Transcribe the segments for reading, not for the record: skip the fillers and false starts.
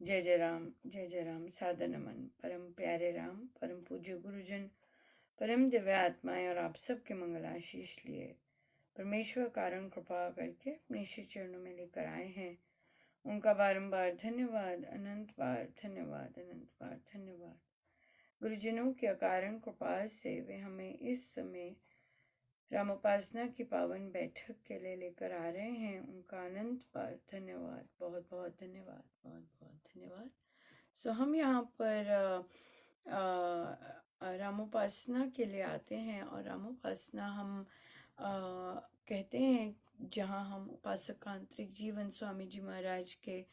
जय जय राम, सादर नमन परम प्यारे राम, परम पूज्य गुरुजन, परम दिव्य आत्माएं और आप सबके मंगल आशीष लिए परमेश्वर कारण कृपा करके अपने श्री चरणों में लेकर आए हैं। उनका बारंबार धन्यवाद, अनंत बार धन्यवाद, अनंत बार धन्यवाद। गुरुजनों की अकारण कृपा से वे हमें इस समय रामोपासना की पावन बैठक के लिए लेकर आ रहे हैं। उनका अनंत बार धन्यवाद, बहुत बहुत धन्यवाद, बहुत बहुत धन्यवाद। सो हम यहाँ पर रामोपासना के लिए आते हैं और रामोपासना हम कहते हैं जहाँ हम उपासक का आंतरिक जीवन स्वामी जी महाराज के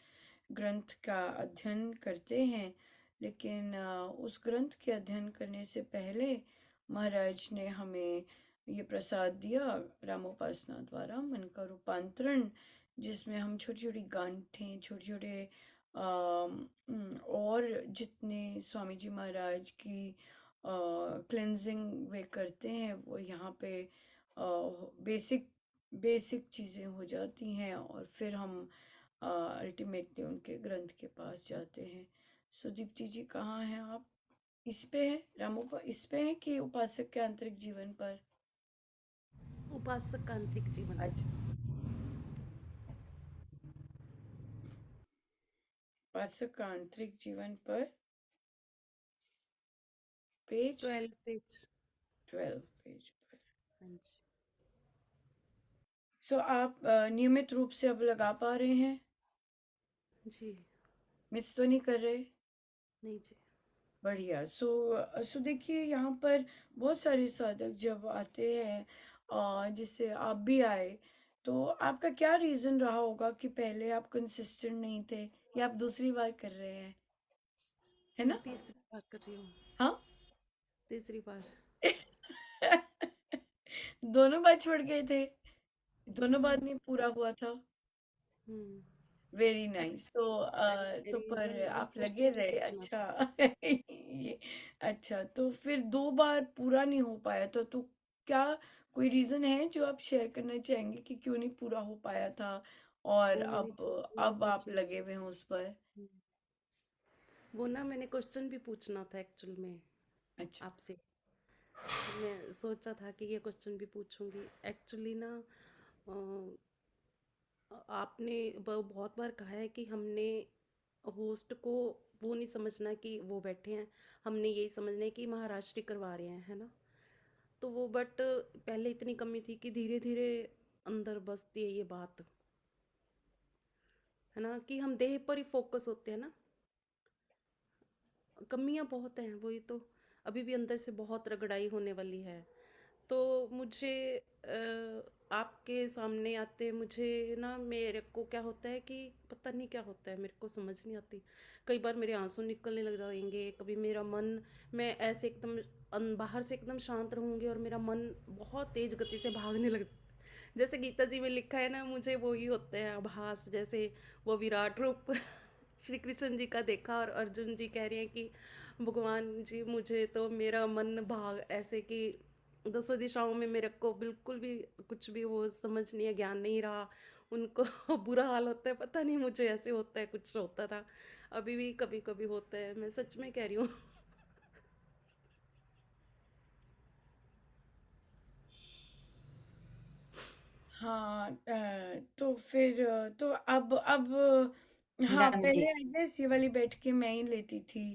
ग्रंथ का अध्ययन करते हैं। लेकिन उस ग्रंथ के अध्ययन करने से पहले महाराज ने हमें ये प्रसाद दिया रामोपासना द्वारा मन का रूपांतरण, जिसमें हम छोटी छोटी गांठें, छोटे छोटे और जितने स्वामी जी महाराज की क्लेंजिंग वे करते हैं वो यहाँ पे बेसिक बेसिक चीज़ें हो जाती हैं और फिर हम अल्टीमेटली उनके ग्रंथ के पास जाते हैं। सो दीप्ति जी कहाँ हैं आप? इस पे है इस पे है कि उपासक के आंतरिक जीवन पर? उपासक का आंतरिक जीवन। अच्छा, उपासक का आंतरिक जीवन पर पेज 12 पेज। 12 पेज पर। हाँ जी। सो आप नियमित रूप से अब लगा पा रहे हैं? जी। मिस तो नहीं कर रहे? नहीं जी। बढ़िया। सो देखिए यहाँ पर बहुत सारे साधक जब आते हैं जैसे आप भी आए, तो आपका क्या रीज़न रहा होगा कि पहले आप कंसिस्टेंट नहीं थे या आप दूसरी बार कर रहे हैं, है मैं ना? तीसरी बार कर रही हूँ। हाँ। तीसरी बार। दोनों बार छोड़ गए थे? दोनों बार हम्म। नहीं पूरा हुआ था? हम्म। Very nice. तो पर रीजन आप लगे क्वेश्चन भी रहे, पूछना था। अच्छा। ये अच्छा, तो फिर दो बार पूरा नहीं हो पाया तो क्या कोई रीजन है जो आप शेयर करना चाहेंगे कि क्यों नहीं पूरा हो पाया था और वो मैंने क्वेश्चन अब आप पूछना लगे हुए हैं उस पर? हम्म, वो ना मैंने क्वेश्चन भी पूछना था एक्चुअल में अच्छा। आपसे। मैं सोचा था कि ये क्वेश्चन भी पूछूंगी एक्चुअली ना। आपने बहुत बार कहा है कि हमने होस्ट को वो नहीं समझना कि वो बैठे हैं, हमने यही समझना है कि महाराष्ट्र करवा रहे हैं, है ना। तो वो बट पहले इतनी कमी थी कि धीरे धीरे अंदर बसती है ये बात, है ना, कि हम देह पर ही फोकस होते हैं ना। कमियां बहुत हैं, वही तो अभी भी अंदर से बहुत रगड़ाई होने वाली है। तो मुझे आपके सामने आते मुझे ना, मेरे को क्या होता है कि पता नहीं क्या होता है, मेरे को समझ नहीं आती। कई बार मेरे आंसू निकलने लग जाएंगे, कभी मेरा मन, मैं ऐसे एकदम बाहर से एकदम शांत रहूंगी और मेरा मन बहुत तेज गति से भागने लग जाए। जैसे गीता जी में लिखा है ना, मुझे वो ही होता है आभास, जैसे वो विराट रूप श्री कृष्ण जी का देखा और अर्जुन जी कह रहे हैं कि भगवान जी मुझे तो मेरा मन भाग ऐसे कि दसों दिशाओं में मेरे को बिल्कुल भी कुछ भी वो समझ नहीं है, ज्ञान नहीं रहा उनको। बुरा हाल होता है, पता नहीं मुझे ऐसे होता है, कुछ होता था, अभी भी कभी कभी होता है, मैं सच में कह रही हूँ। हाँ, तो फिर तो अब हाँ, मैडम जी। पहले आई गेस ये वाली बैठ के मैं ही लेती थी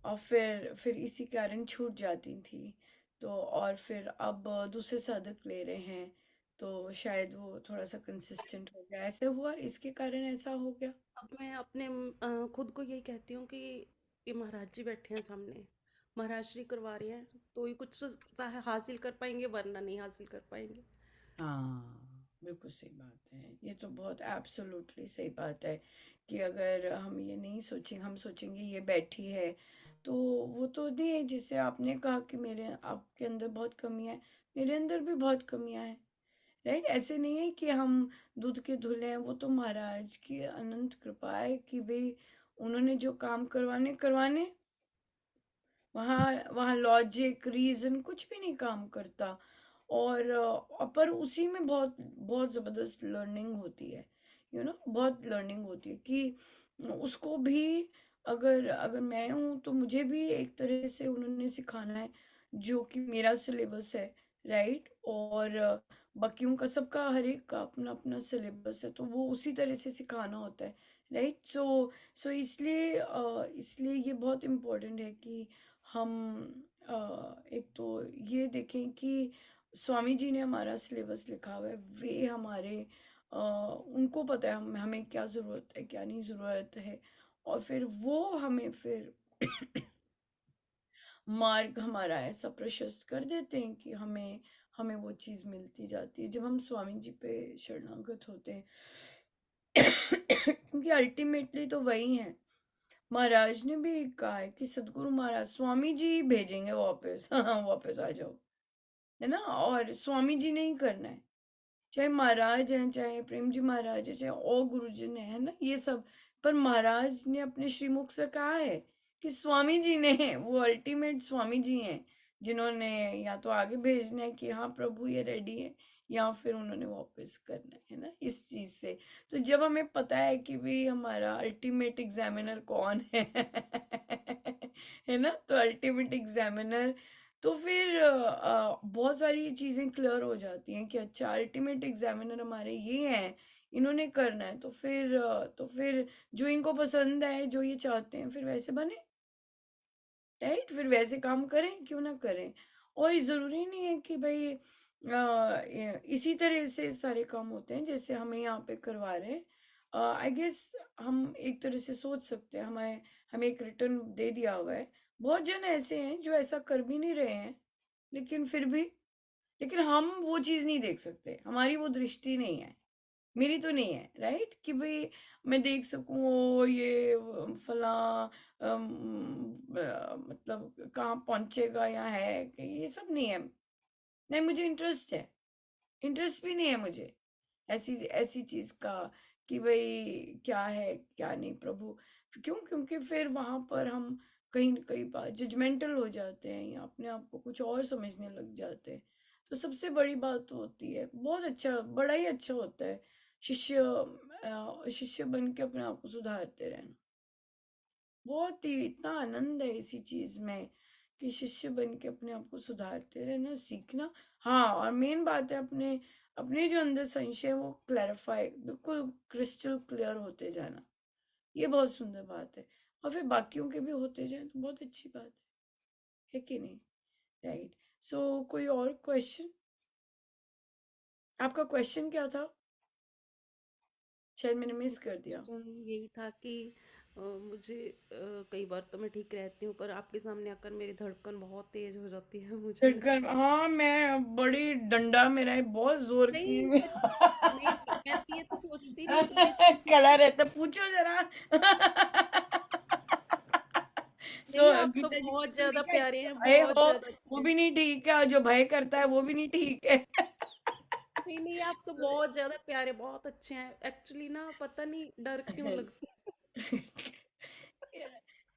और फिर इसी कारण छूट जाती थी। तो और फिर अब दूसरे साधक ले रहे हैं, तो शायद वो थोड़ा सा कंसिस्टेंट हो गया, ऐसे हुआ, इसके कारण ऐसा हो गया। अब मैं अपने खुद को यही कहती हूँ कि ये महाराज जी बैठे हैं सामने, महाराज श्री करवा रहे हैं, तो ये कुछ हासिल कर पाएंगे, वरना नहीं हासिल कर पाएंगे। हाँ, बिल्कुल सही बात है। ये तो बहुत एब्सोल्युटली सही बात है कि अगर हम ये नहीं सोचेंगे, हम सोचेंगे ये बैठी है, तो वो तो नहीं है। जैसे आपने कहा कि मेरे आपके अंदर बहुत कमियां हैं, मेरे अंदर भी बहुत कमियां हैं, राइट? ऐसे नहीं है कि हम दूध के धुले हैं, वो तो महाराज की अनंत कृपा है कि भाई उन्होंने जो काम करवाने करवाने, वहाँ वहाँ लॉजिक रीजन कुछ भी नहीं काम करता। और पर उसी में बहुत बहुत ज़बरदस्त लर्निंग होती है, बहुत लर्निंग होती है कि उसको भी अगर अगर मैं हूँ तो मुझे भी एक तरह से उन्होंने सिखाना है जो कि मेरा सिलेबस है, राइट? और बाकियों का सबका हर एक का अपना अपना सिलेबस है तो वो उसी तरह से सिखाना होता है, राइट? सो इसलिए ये बहुत इम्पोर्टेंट है कि हम एक तो ये देखें कि स्वामी जी ने हमारा सिलेबस लिखा हुआ है, वे हमारे उनको पता है हमें क्या ज़रूरत है क्या नहीं ज़रूरत है, और फिर वो हमें फिर मार्ग हमारा ऐसा प्रशस्त कर देते हैं कि हमें हमें वो चीज़ मिलती जाती है जब हम स्वामी जी पे शरणागत होते हैं। क्योंकि अल्टीमेटली तो वही है। महाराज ने भी कहा है कि सदगुरु महाराज स्वामी जी ही भेजेंगे वापस। हाँ, वापस आ जाओ, है ना? और स्वामी जी ने ही करना है, चाहे महाराज हैं, चाहे प्रेम जी महाराज है, चाहे और गुरुजन है ना, ये सब। पर महाराज ने अपने श्रीमुख से कहा है कि स्वामी जी ने, वो अल्टीमेट स्वामी जी हैं जिन्होंने या तो आगे भेजना है कि हाँ प्रभु ये रेडी है, या फिर उन्होंने वापस करना है ना, इस चीज से। तो जब हमें पता है कि भाई हमारा अल्टीमेट एग्जामिनर कौन है है ना, तो अल्टीमेट एग्जामिनर, तो फिर बहुत सारी चीज़ें क्लियर हो जाती हैं कि अच्छा अल्टीमेट एग्जामिनर हमारे ये हैं, इन्होंने करना है, तो फिर जो इनको पसंद है, जो ये चाहते हैं, फिर वैसे बने, राइट? फिर वैसे काम करें, क्यों ना करें। और ये ज़रूरी नहीं है कि भाई इसी तरह से सारे काम होते हैं जैसे हमें यहाँ पे करवा रहे हैं। आई गेस हम एक तरह से सोच सकते हैं, हमें हमें एक रिटर्न दे दिया हुआ है। बहुत जन ऐसे हैं जो ऐसा कर भी नहीं रहे हैं, लेकिन फिर भी, लेकिन हम वो चीज़ नहीं देख सकते, हमारी वो दृष्टि नहीं है, मेरी तो नहीं है, राइट? कि भाई मैं देख सकूं ओ ये फलां मतलब कहाँ पहुंचेगा या है कि ये सब नहीं है। नहीं, मुझे इंटरेस्ट है, इंटरेस्ट भी नहीं है मुझे ऐसी ऐसी चीज का कि भाई क्या है क्या नहीं प्रभु। क्यों? क्योंकि फिर वहां पर हम कहीं न कई बार जजमेंटल हो जाते हैं या अपने आप को कुछ और समझने लग जाते हैं। तो सबसे बड़ी बात तो होती है, बहुत अच्छा, बड़ा ही अच्छा होता है शिष्य बन के अपने आप को सुधारते रहना। बहुत ही इतना आनंद है इसी चीज में कि शिष्य बन के अपने आप को सुधारते रहना, सीखना। हाँ, और मेन बात है अपने अपने जो अंदर संशय है वो क्लैरिफाई, बिल्कुल क्रिस्टल क्लियर होते जाना। ये बहुत सुंदर बात है। और फिर बाकियों के भी होते जाए तो बहुत अच्छी बात है कि नहीं? राइट। सो कोई और क्वेश्चन? आपका क्वेश्चन क्या था? शायद मैंने मिस कर दिया। क्वेश्चन यही था कि मुझे कई बार तो मैं ठीक रहती हूँ पर आपके सामने आकर मेरी धड़कन बहुत तेज हो जाती है, मुझे धड़कन, लगता है। हाँ, मैं बड़ी डंडा मेरा है बहुत जोर की। नहीं पर नहीं, मैं तो ये तो सोचती नहीं कि ये चीज खड़ा मुझे। रहता, पूछो जरा। सो नहीं, आप तो गीता जी बहुत कहती है ज्यादा क्या प्यारे जिससे हैं, भय बहुत हो ज्यादा वो अच्छे हैं। भी नहीं ठीक है, और जो भय करता है वो भी नहीं ठीक है। नहीं नहीं, आप तो बहुत ज्यादा प्यारे, बहुत अच्छे हैं एक्चुअली ना, पता नहीं डर क्यों लगता है।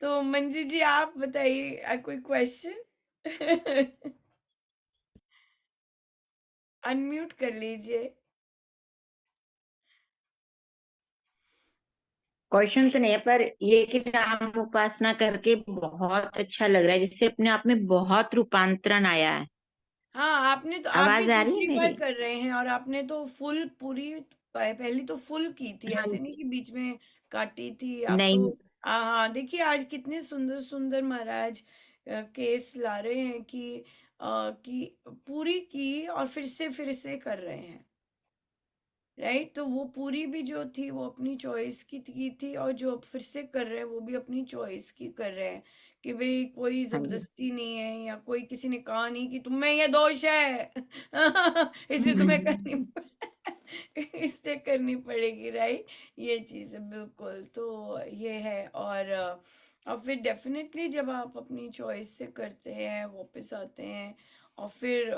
तो मंजू जी आप बताइए, कोई क्वेश्चन? अनम्यूट कर लीजिए। क्वेश्चन तो नहीं है, पर ये कि नाम उपासना करके बहुत अच्छा लग रहा है, जिससे अपने आप में बहुत रूपांतरण आया है। हाँ, आपने तो, आप भी आवाज आ रही है दूसरी बार मेरी? कर रहे हैं, और आपने तो फुल पूरी पहली तो फुल की थी, हाँ ऐसे नहीं जी। कि बीच में काटी थी आप तो। नहीं। हाँ हाँ, देखिए आज कितने सुंदर सुंदर महाराज केस ला रहे हैं कि पूरी की और फिर से कर रहे हैं, राइट? तो वो पूरी भी जो थी वो अपनी चॉइस की थी, और जो अब फिर से कर रहे हैं वो भी अपनी चॉइस की कर रहे हैं, कि भाई कोई हाँ जी। जबरदस्ती नहीं है, या कोई किसी ने कहा नहीं कि तुम में ये दोष है इसे तुम्हें करनी हम्म। इससे करनी पड़ेगी, राइट? ये चीज़ है बिल्कुल। तो ये है, और फिर डेफिनेटली जब आप अपनी चॉइस से करते हैं वापस आते हैं, और फिर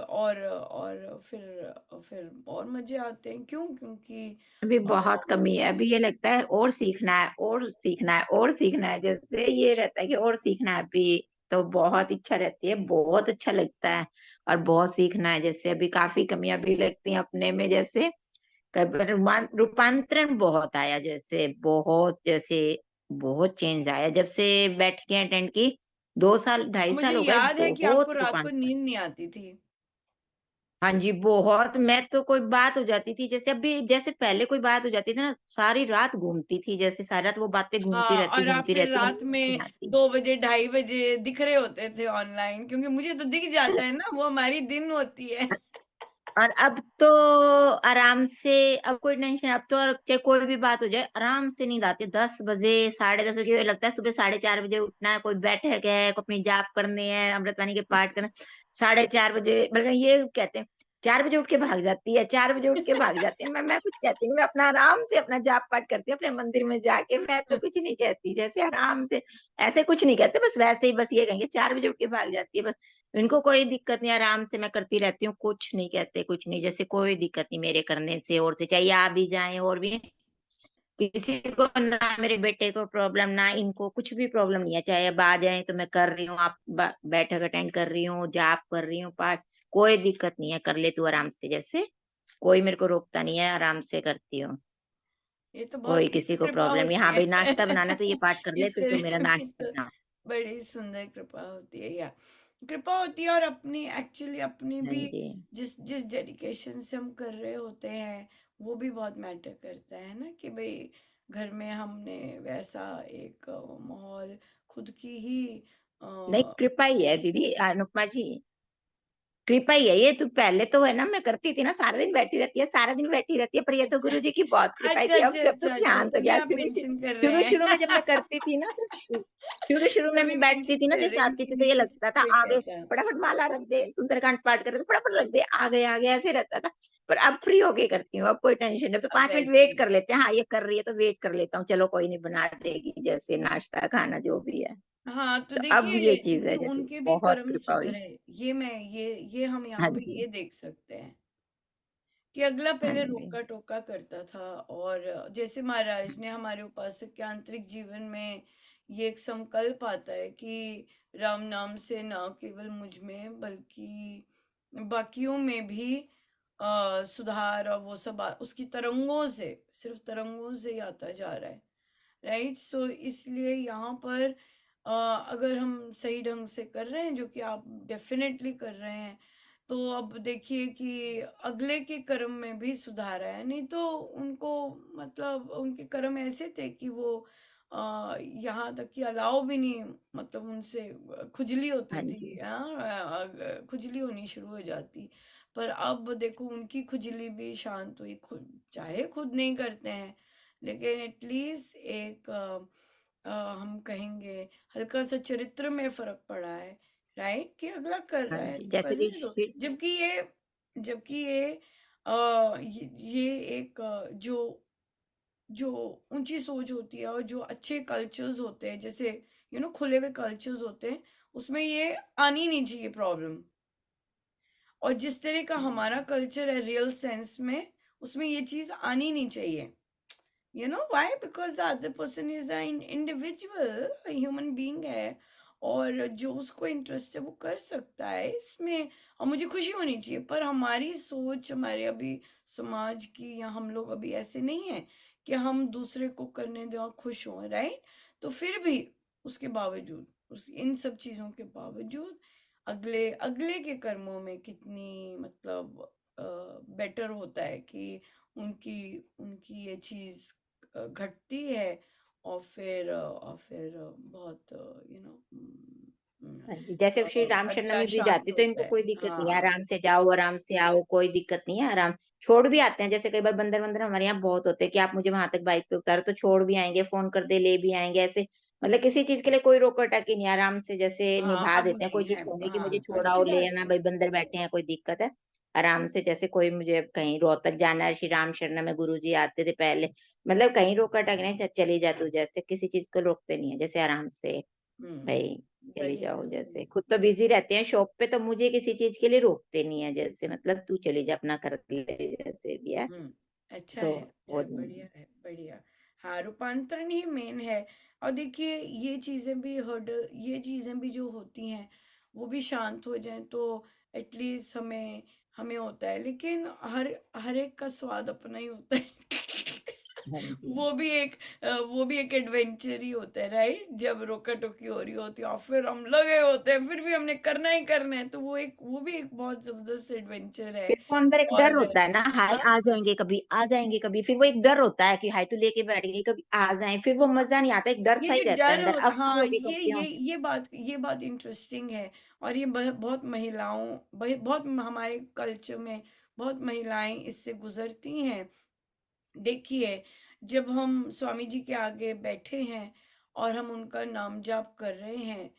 और मजे आते हैं। क्यों? क्योंकि अभी अ, बहुत कमी है, अभी ये लगता है और सीखना है और सीखना है और सीखना है, जैसे ये रहता है कि और सीखना है अभी। तो बहुत इच्छा रहती है, बहुत अच्छा लगता है और बहुत सीखना है। जैसे अभी काफी कमियां भी लगती हैं अपने में, जैसे कभी रूपांतरण बहुत आया, जैसे बहुत, जैसे बहुत चेंज आया जब से बैठ के अटेंड की। 2 साल, ढाई और मुझे साल हो गए, याद है कि आपको बहुत रात को रूपांतर। नींद नहीं आती थी। हाँ जी, बहुत। मैं तो कोई बात हो जाती थी, जैसे अभी जैसे पहले कोई बात हो जाती थी ना, सारी रात घूमती थी, जैसे सारी रात वो बातें हाँ, और आप घूमती फिर रहती, रात नींद नहीं में आती। 2 बजे, ढाई बजे दिख रहे होते थे ऑनलाइन, क्योंकि मुझे तो दिख जाता है ना, वो हमारी दिन होती है। और अब तो आराम से, अब कोई टेंशन, अब तो और चाहे कोई भी बात हो जाए, आराम से नींद आती है। 10 बजे, साढ़े 10 बजे लगता है सुबह 4:30 बजे उठना है, कोई बैठक है, को अपनी जाप करनी है, अमृतवाणी के पाठ करना। 4:30 बजे बल्कि ये कहते हैं 4 बजे उठ के भाग जाती है, 4 बजे उठ के भाग जाती है। मैं कुछ कहती नहीं, मैं अपना आराम से अपना जाप पाठ करती हूँ अपने मंदिर में जाके, मैं तो कुछ नहीं कहती, जैसे आराम से, ऐसे कुछ नहीं कहते, बस वैसे ही, बस ये कहेंगे 4 बजे उठ के भाग जाती है बस। इनको कोई दिक्कत नहीं, आराम से मैं करती रहती हूँ, कुछ नहीं कहते, कुछ नहीं, जैसे कोई दिक्कत नहीं मेरे करने से, और से चाहे आ भी जाएँ और भी, किसी को ना, मेरे बेटे को प्रॉब्लम, ना इनको कुछ भी प्रॉब्लम नहीं है, चाहे अब आ जाएँ तो मैं कर रही हूँ, आप ब बैठक अटेंड कर रही हूँ, जाप कर रही हूँ, पाठ, कोई दिक्कत नहीं है, कर ले तू आराम से, जैसे कोई मेरे को रोकता नहीं है, आराम से करती हूँ, ये तो कोई बहुत किसी को कृपा प्रॉब्लम नहीं। होती हाँ, है। भई नाश्ता बनाना है तो ये पाठ कर ले, इस फिर तू मेरा तरह की नाश्ता तो बना। बड़ी सुंदर कृपा होती है, या कृपा होती है, और अपनी एक्चुअली अपनी हाँ भी जी। जिस जिस डेडिकेशन से हम कर रहे होते हैं, वो भी बहुत मैटर करता है ना, कि भाई घर में हमने वैसा एक माहौल खुद की ही नहीं, अ, कृपा ही है दीदी, अनुपमा जी। कृपा ही है ये, तो पहले तो है ना, मैं करती थी ना, सारा दिन बैठी रहती है, सारा दिन बैठी रहती है, पर ये तो गुरुजी की बहुत कृपा है अच्छा कि अब अच्छा जब तो अच्छा अच्छा, ध्यान तो तभी गया, आप मेंशन कर रहे शुरू-शुरू में जब मैं हैं। करती थी ना, तो शुरू-शुरू में तभी मैं बैठती मेंशन थी ना, कर रहे जैसे हैं आती कि थी तो ये नीचे से लगता था, कोई आ गए, कहता। फटाफट माला रख दे, सुंदरकांड पाठ कर रहे तो फटाफट रख दे, आ गए, ऐसे रहता था। पर अब फ्री होके करती हूँ, अब कोई टेंशन नहीं, अब तो अब 5 मिनट वैसे वेट ही। कर लेते हैं, हाँ, ये कर रही है तो वेट कर लेता हूँ, चलो कोई नहीं, बना देगी, जैसे नाश्ता, खाना जो भी है। हाँ, तो तो अब देखिए, ये चीज़ है, लेकिन जैसे उनके भी बहुत कर्म कृपा हुई। सुधरे। ये हम यहाँ हाँ पे जी, ये देख सकते हैं कि अगला हाँ पहले जी, रोका टोका करता था, और जैसे महाराज ने हमारे उपासक के आंतरिक जीवन में ये एक संकल्प आता है कि राम नाम से न केवल मुझ में बल्कि बाकियों में भी सुधार, और वो सब उसकी तरंगों से, सिर्फ तरंगों से ही आता जा रहा है, राइट। सो इसलिए यहाँ पर अगर हम सही ढंग से कर रहे हैं, जो कि आप डेफिनेटली कर रहे हैं, तो अब देखिए कि अगले के कर्म में भी सुधार आया। नहीं तो उनको, मतलब उनके कर्म ऐसे थे कि वो यहाँ तक कि अलाउ भी नहीं, मतलब उनसे खुजली हाँ होती जी, थी, हाँ, खुजली होनी शुरू हो जाती। पर अब देखो उनकी खुजली भी शांत हुई, खुद चाहे खुद नहीं करते हैं, लेकिन एटलीस्ट एक हम कहेंगे हल्का सा चरित्र में फर्क पड़ा है, राइट, कि अगला कर हाँ रहा है जी, तो जैसे करने दो। ऋषि, जबकि ये ये एक जो जो ऊंची सोच होती है, और जो अच्छे कल्चर्स होते हैं, जैसे खुले हुए कल्चर्स होते हैं, उसमें ये आनी नहीं चाहिए प्रॉब्लम। और जिस तरह का हमारा कल्चर है रियल सेंस में, उसमें ये चीज आनी नहीं चाहिए। why? Because the other person is an individual, a human being है, और जो उसको इंटरेस्ट है वो कर सकता है इसमें, और मुझे खुशी होनी चाहिए। पर हमारी सोच, हमारे अभी समाज की, या हम लोग अभी ऐसे नहीं है कि हम दूसरे को करने दें और खुश हों, राइट। तो फिर भी उसके बावजूद, उस इन सब चीजों के बावजूद, अगले अगले के कर्मों में कितनी, मतलब बेटर होता है कि उनकी उनकी ये चीज घटती है, और फिर बहुत हाँ जी, जैसे अब श्री राम अगला शरणमी भी शांत जाती तो होता इनको है। कोई दिक्कत नहीं है, हाँ। आराम से जाओ, आराम से आओ, कोई दिक्कत नहीं है, आराम छोड़ भी आते हैं, जैसे कई बार बंदर-वंदर हमारे यहाँ बहुत होते हैं कि आप मुझे वहाँ तक बाइक पे उतारो, तो छोड़ भी आएँगे, फ़ोन कर दे, ले भी आएँगे, ऐसे मतलब किसी चीज़ के लिए कोई रोका-टोकी नहीं है, आराम से जैसे हाँ, निभा अब देते हैं, कोई नहीं चीज़ है। कहूँगी कि मुझे हाँ, छोड़ अच्छी आओ, ले बात आना, है। भई बंदर बैठे हैं, कोई दिक्कत है, आराम से, जैसे कोई मुझे कहीं रोहतक जाना है, श्री राम शरणम में गुरुजी आते थे पहले, मतलब कहीं रोका-टोकी नहीं, चली जा तू, जैसे किसी चीज़ को रोकते नहीं है, जैसे आराम से भई चली बढ़िया जाओ, है, जैसे बढ़िया। खुद तो बिज़ी रहते हैं शॉप पे, तो मुझे किसी चीज़ के लिए रोकते नहीं है, जैसे मतलब तू चली जा, अपना कर ले, जैसे भी है, हुँ, अच्छा तो है, अच्छा वो है, बढ़िया है, बढ़िया। हाँ, रूपांतरण ही मेन है। और देखिए ये चीज़ें भी जो होती हैं, वो भी शांत हो जाएँ तो एटलीस्ट हमें हमें होता है। लेकिन हर हर एक का स्वाद अपना ही होता है। हाँ जी। वो भी एक एडवेंचर ही होता है, राइट? जब रोका टोकी हो रही होती है और फिर हम लगे होते हैं, फिर भी हमने करना ही करना है, तो वो भी एक बहुत जबरदस्त एडवेंचर है। फिर वो अंदर एक डर और होता है ना, हाय हाँ, आ जाएंगे कभी, फिर वो एक डर होता है कि हाय तू लेके बैठ गई, कभी आ जाए, फिर वो मजा नहीं आता, एक डर ये सा ही जो रहता है डर अंदर, होता, अब फ्री हाँ, होके करती हूँ। ये बात इंटरेस्टिंग है। और ये बहुत महिलाओं, बहुत हमारे कल्चर में बहुत महिलाएं इससे गुजरती हैं। देखिए, जब हम स्वामी जी के आगे बैठे हैं और हम उनका नाम जाप कर रहे हैं,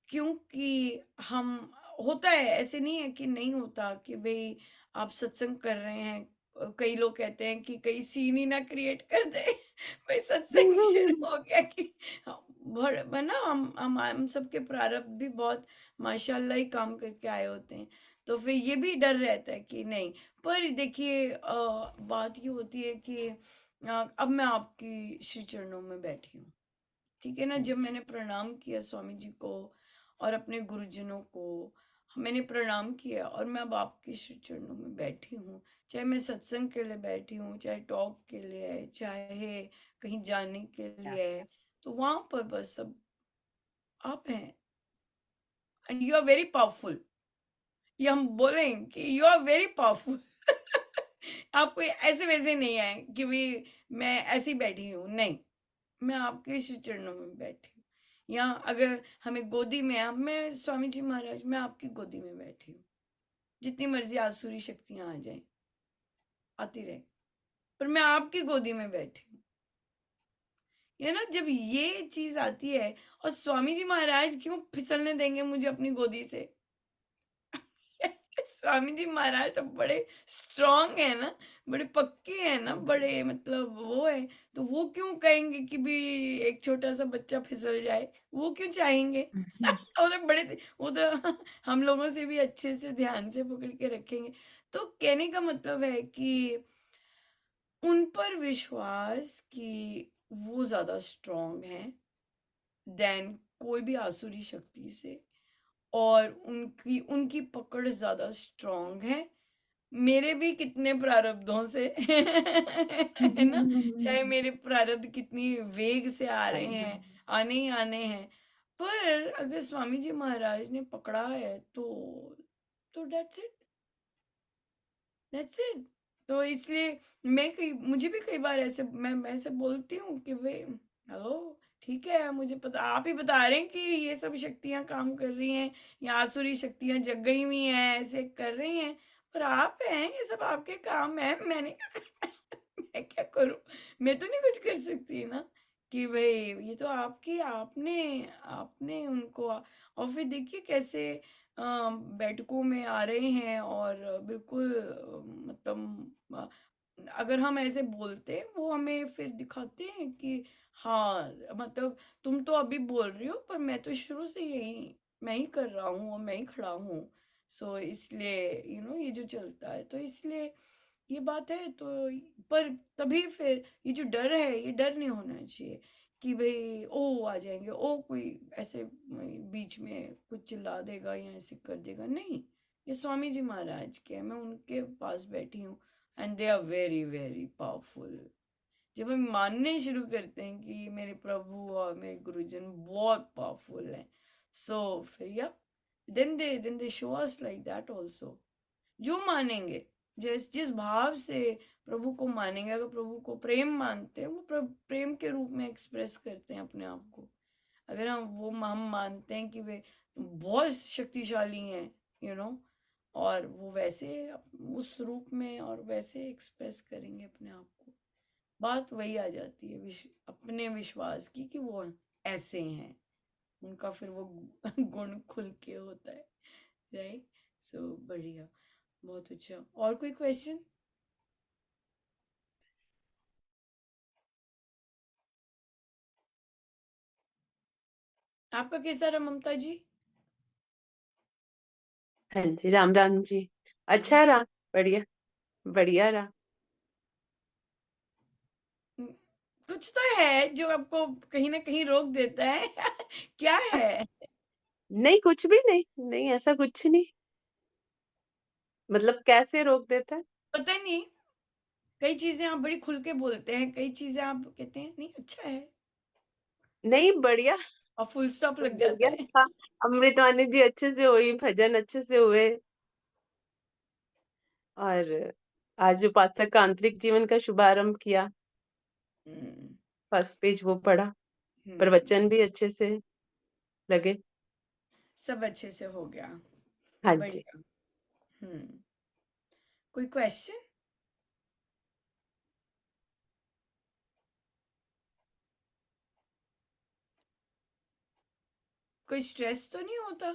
क्योंकि हम, होता है, ऐसे नहीं है कि नहीं होता कि भई आप सत्संग कर रहे हैं। कई लोग कहते हैं कि कहीं सीन ही ना क्रिएट कर दें। भई सत्संग शुरू हो गया कि भड़ है ना, हम सबके प्रारब्ध भी बहुत माशाल्लाह ही काम करके आए होते हैं। तो फिर ये भी डर रहता है कि नहीं। पर देखिए बात ये होती है कि अब मैं आपकी श्री चरणों में बैठी हूँ। ठीक है ना? जब मैंने प्रणाम किया स्वामी जी को और अपने गुरुजनों को, मैंने प्रणाम किया और मैं अब आपके श्री चरणों में बैठी हूँ। चाहे मैं सत्संग के लिए बैठी हूँ, चाहे टॉक के लिए है, चाहे कहीं जाने के लिए है, तो वहां पर बस अब आप हैं and you are very powerful. ये हम बोलें कि यू आर वेरी पावरफुल। आप कोई ऐसे वैसे नहीं आए कि भाई मैं ऐसी बैठी हूँ, नहीं, मैं आपके श्री चरणों में बैठी हूँ। या अगर हमें गोदी में, अब मैं स्वामी जी महाराज, मैं आपकी गोदी में बैठी हूँ। जितनी मर्जी आसुरी शक्तियां आ जाएं, आती रहे, पर मैं आपकी गोदी में बैठी हूँ। ये ना, जब ये चीज आती है, और स्वामी जी महाराज क्यों फिसलने देंगे मुझे अपनी गोदी से? स्वामी जी महाराज सब बड़े स्ट्रांग है ना, बड़े पक्के हैं ना, बड़े मतलब वो है, तो वो क्यों कहेंगे कि भी एक छोटा सा बच्चा फिसल जाए? वो क्यों चाहेंगे? वो तो बड़े, वो तो हम लोगों से भी अच्छे से ध्यान से पकड़ के रखेंगे। तो कहने का मतलब है कि उन पर विश्वास कि वो ज्यादा स्ट्रांग है देन कोई भी आसुरी शक्ति से, और उनकी उनकी पकड़ ज्यादा स्ट्रांग है मेरे भी कितने प्रारब्धों से। है ना? चाहे मेरे प्रारब्ध कितनी वेग से आ रहे हैं, आने ही आने हैं, पर अगर स्वामी जी महाराज ने पकड़ा है तो दैट्स इट। तो इसलिए मुझे भी कई बार ऐसे, मैं ऐसे बोलती हूँ कि भाई हेलो, ठीक है, मुझे पता, आप ही बता रहे हैं कि ये सब शक्तियां काम कर रही हैं, या आसुरी शक्तियां जग गई हुई हैं, ऐसे कर रही हैं, पर आप हैं, ये सब आपके काम है, मैंने क्या करना है? मैं क्या करूं? मैं तो नहीं कुछ कर सकती ना, कि भाई ये तो आपकी, आपने आपने उनको, और फिर देखिए कैसे बैठकों में आ रहे हैं, और बिल्कुल मतलब अगर हम ऐसे बोलते हैं, वो हमें फिर दिखाते हैं कि हाँ, मतलब तुम तो अभी बोल रही हो, पर मैं तो शुरू से यही, मैं ही कर रहा हूँ और मैं ही खड़ा हूँ। सो इसलिए ये जो चलता है, तो इसलिए ये बात है। तो पर तभी फिर ये जो डर है, ये डर नहीं होना चाहिए कि भाई ओ आ जाएंगे, ओ कोई ऐसे बीच में कुछ चिल्ला देगा या ऐसे कर देगा, नहीं। ये स्वामी जी महाराज के हैं, मैं उनके पास बैठी हूँ and they are very very powerful. जब हम मानने शुरू करते हैं कि मेरे प्रभु और मेरे गुरुजन बहुत पावरफुल हैं, सो फिर या then they show us like that also. जो मानेंगे, जिस जिस भाव से प्रभु को मानेंगे, अगर प्रभु को प्रेम मानते हैं, वो प्रेम के रूप में एक्सप्रेस करते हैं अपने आप को। अगर हम मानते हैं कि वे बहुत शक्तिशाली हैं, और वो वैसे उस रूप में और वैसे एक्सप्रेस करेंगे अपने आप को, बात वही आ जाती है अपने विश्वास की, कि वो ऐसे हैं, उनका फिर वो गुण खुल के होता है, राइट? सो बढ़िया, बहुत अच्छा। और कोई क्वेश्चन? आपका कैसा रहा ममता जी? हाँ जी, राम राम जी। अच्छा रहा, बढ़िया, बढ़िया रहा। हम्म, कुछ तो है जो आपको कहीं ना कहीं रोक देता है। क्या है? नहीं, कुछ भी नहीं, नहीं ऐसा कुछ नहीं। मतलब कैसे रोक देता है? पता नहीं, कई चीजें आप बड़ी खुल के बोलते हैं, कई चीजें आप कहते हैं नहीं अच्छा है, नहीं बढ़िया, और फुल स्टॉप लग जाता बढ़िया है। था। अमृतवाणी जी अच्छे से हुई, भजन अच्छे से हुए, और आज उपासक का आंतरिक जीवन का शुभारंभ किया, हम्म। फर्स्ट पेज वो पढ़ा, हम्म। प्रवचन भी अच्छे से लगे। सब अच्छे से हो गया। हाँ जी। बढ़िया। कोई क्वेश्चन? कोई स्ट्रेस तो नहीं होता?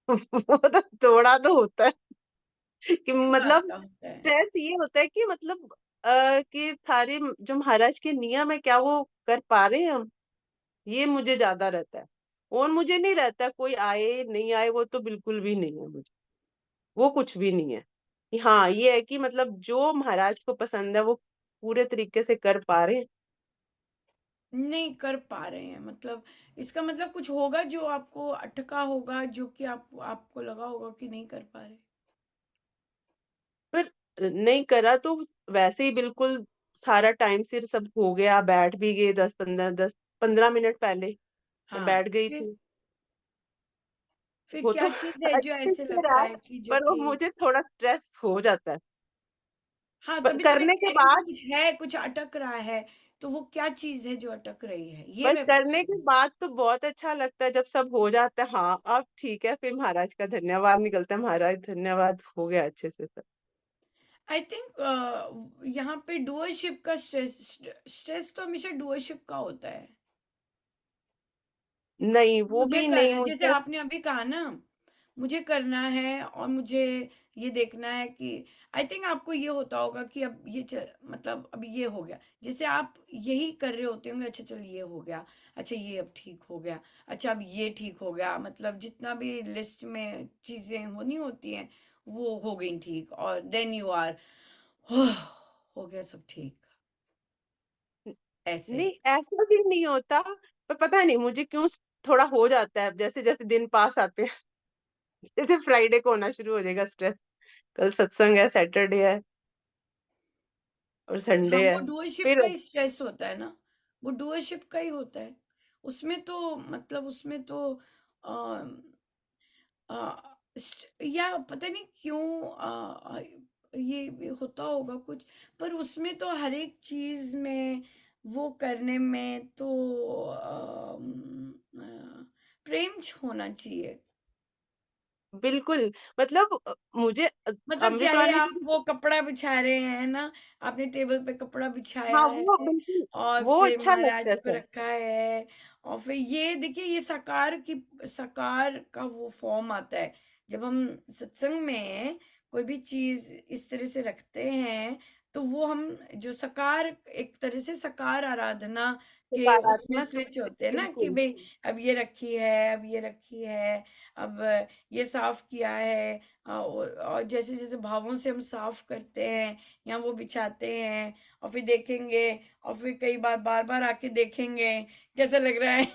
वो तो थोड़ा तो होता है कि किस बात मतलब का होता है? स्ट्रेस ये होता है कि मतलब कि सारे जो महाराज के नियम है क्या वो कर पा रहे हैं हम, ये मुझे ज्यादा रहता है। और मुझे नहीं रहता कोई आए नहीं आए, वो तो बिल्कुल भी नहीं है मुझे, वो कुछ भी नहीं है। कि हाँ ये है कि मतलब जो महाराज को पसंद है वो पूरे तरीके से कर पा रहे हैं। नहीं कर पा रहे हैं मतलब, इसका मतलब कुछ होगा जो आपको अटका होगा, जो कि आपको लगा होगा कि नहीं कर पा रहे। पर नहीं करा तो वैसे ही बिल्कुल सारा टाइम सिर सब हो गया, बैठ भी गए 10-15 मिनट पहले मैं हाँ, बैठ गई फिर थी। फिर वो तो क्या चीज है जो अच्छे ऐसे से रहा, लगता है कि जो पर वो कि मुझे थोड़ा स्ट्रेस हो जाता है। हाँ, पर तभी तो मैं करने कह के रही हूँ कि बाद कुछ है, कुछ अटक रहा है। तो वो क्या चीज है जो अटक रही है, ये पर मैं पूछ करने रही के हूँ। बाद तो बहुत अच्छा लगता है जब सब हो जाता है। हाँ अब ठीक है, फिर महाराज का धन्यवाद निकलता है, महाराज धन्यवाद हो गया अच्छे से सब। आई थिंक यहाँ पे डुअरशिप का स्ट्रेस, स्ट्रेस तो हमेशा डुअरशिप का होता है। नहीं वो मुझे भी नहीं करना है, जैसे मुझे। आपने अभी कहा ना, मुझे करना है और मुझे ये देखना है कि आई थिंक आपको ये होता होगा कि अब मतलब अब ये हो गया, जैसे आप यही कर रहे होते होंगे, अच्छा चल ये हो गया, अच्छा ये अब ठीक हो गया, अच्छा अब ये ठीक हो गया, मतलब जितना भी लिस्ट में चीजें होनी होती हैं वो हो गई ठीक, और देन यू आर हो गया सब ठीक, ऐसे। नहीं ऐसा भी नहीं होता, पर पता नहीं मुझे क्यों थोड़ा हो जाता है जैसे जैसे दिन पास आते हैं। जैसे फ्राइडे को होना शुरू हो जाएगा स्ट्रेस, कल सत्संग है, सैटरडे है और हाँ, संडे वो है। डुअरशिप फिर का ही स्ट्रेस होता है ना, वो डुअरशिप का ही होता है। उसमें तो मतलब उसमें तो आ, या पता नहीं क्यों ये भी होता होगा कुछ, पर उसमें तो हर एक चीज में वो करने में तो प्रेम होना चाहिए। बिल्कुल मतलब मुझे मतलब चाहे अमृतवाणी आप जी। वो कपड़ा बिछा रहे हैं ना, आपने टेबल पे कपड़ा बिछाया हाँ वो है बिल्कुल, और वो फिर अच्छा लगता महाराज है को सर। रखा है, और फिर ये देखिए ये साकार का वो फॉर्म आता है जब हम सत्संग में कोई भी चीज इस तरह से रखते हैं, तो वो हम जो साकार, एक तरह से साकार आराधना के उसमें सकारात्मक स्विच होते हैं ना कि बिल्कुल। भाई अब ये रखी है, अब ये रखी है, अब ये साफ किया है, और जैसे जैसे भावों से हम साफ करते हैं या वो बिछाते हैं, और फिर देखेंगे, और फिर कई बार बार बार आके देखेंगे कैसा लग रहा है।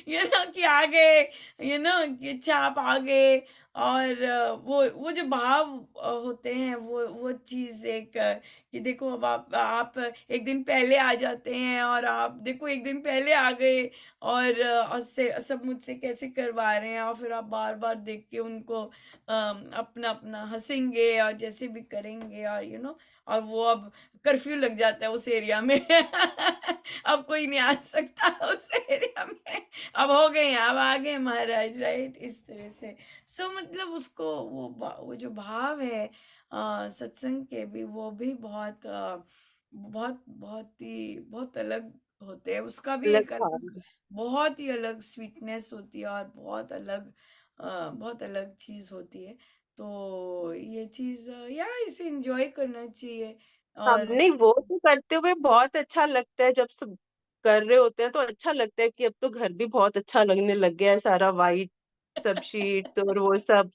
ये ना कि आ गए, ये ना कि छाप आ गए, और वो जो भाव होते हैं, वो चीज एक कि देखो अब आप एक दिन पहले आ जाते हैं, और आप देखो एक दिन पहले आ गए, और से सब मुझसे कैसे करवा रहे हैं, और फिर आप बार बार देख के उनको अपना अपना हंसेंगे और जैसे भी करेंगे, और और वो अब कर्फ्यू लग जाता है उस एरिया में। अब कोई नहीं आ सकता उस एरिया में, अब हो गए हैं, अब आ गए महाराज, राइट, इस तरह से। मतलब उसको वो जो भाव है सत्संग के भी, वो भी बहुत बहुत बहुत ही बहुत अलग होते हैं, उसका भी अलग एक था। अलग बहुत ही अलग स्वीटनेस होती है, और बहुत अलग चीज होती है। तो ये चीज या इसे एंजॉय करना चाहिए। हाँ और नहीं वो तो करते हुए बहुत अच्छा लगता है, जब सब कर रहे होते हैं तो अच्छा लगता है कि अब तो घर भी बहुत अच्छा लगने लग गया है, सारा वाइट सब शीट्स और वो सब।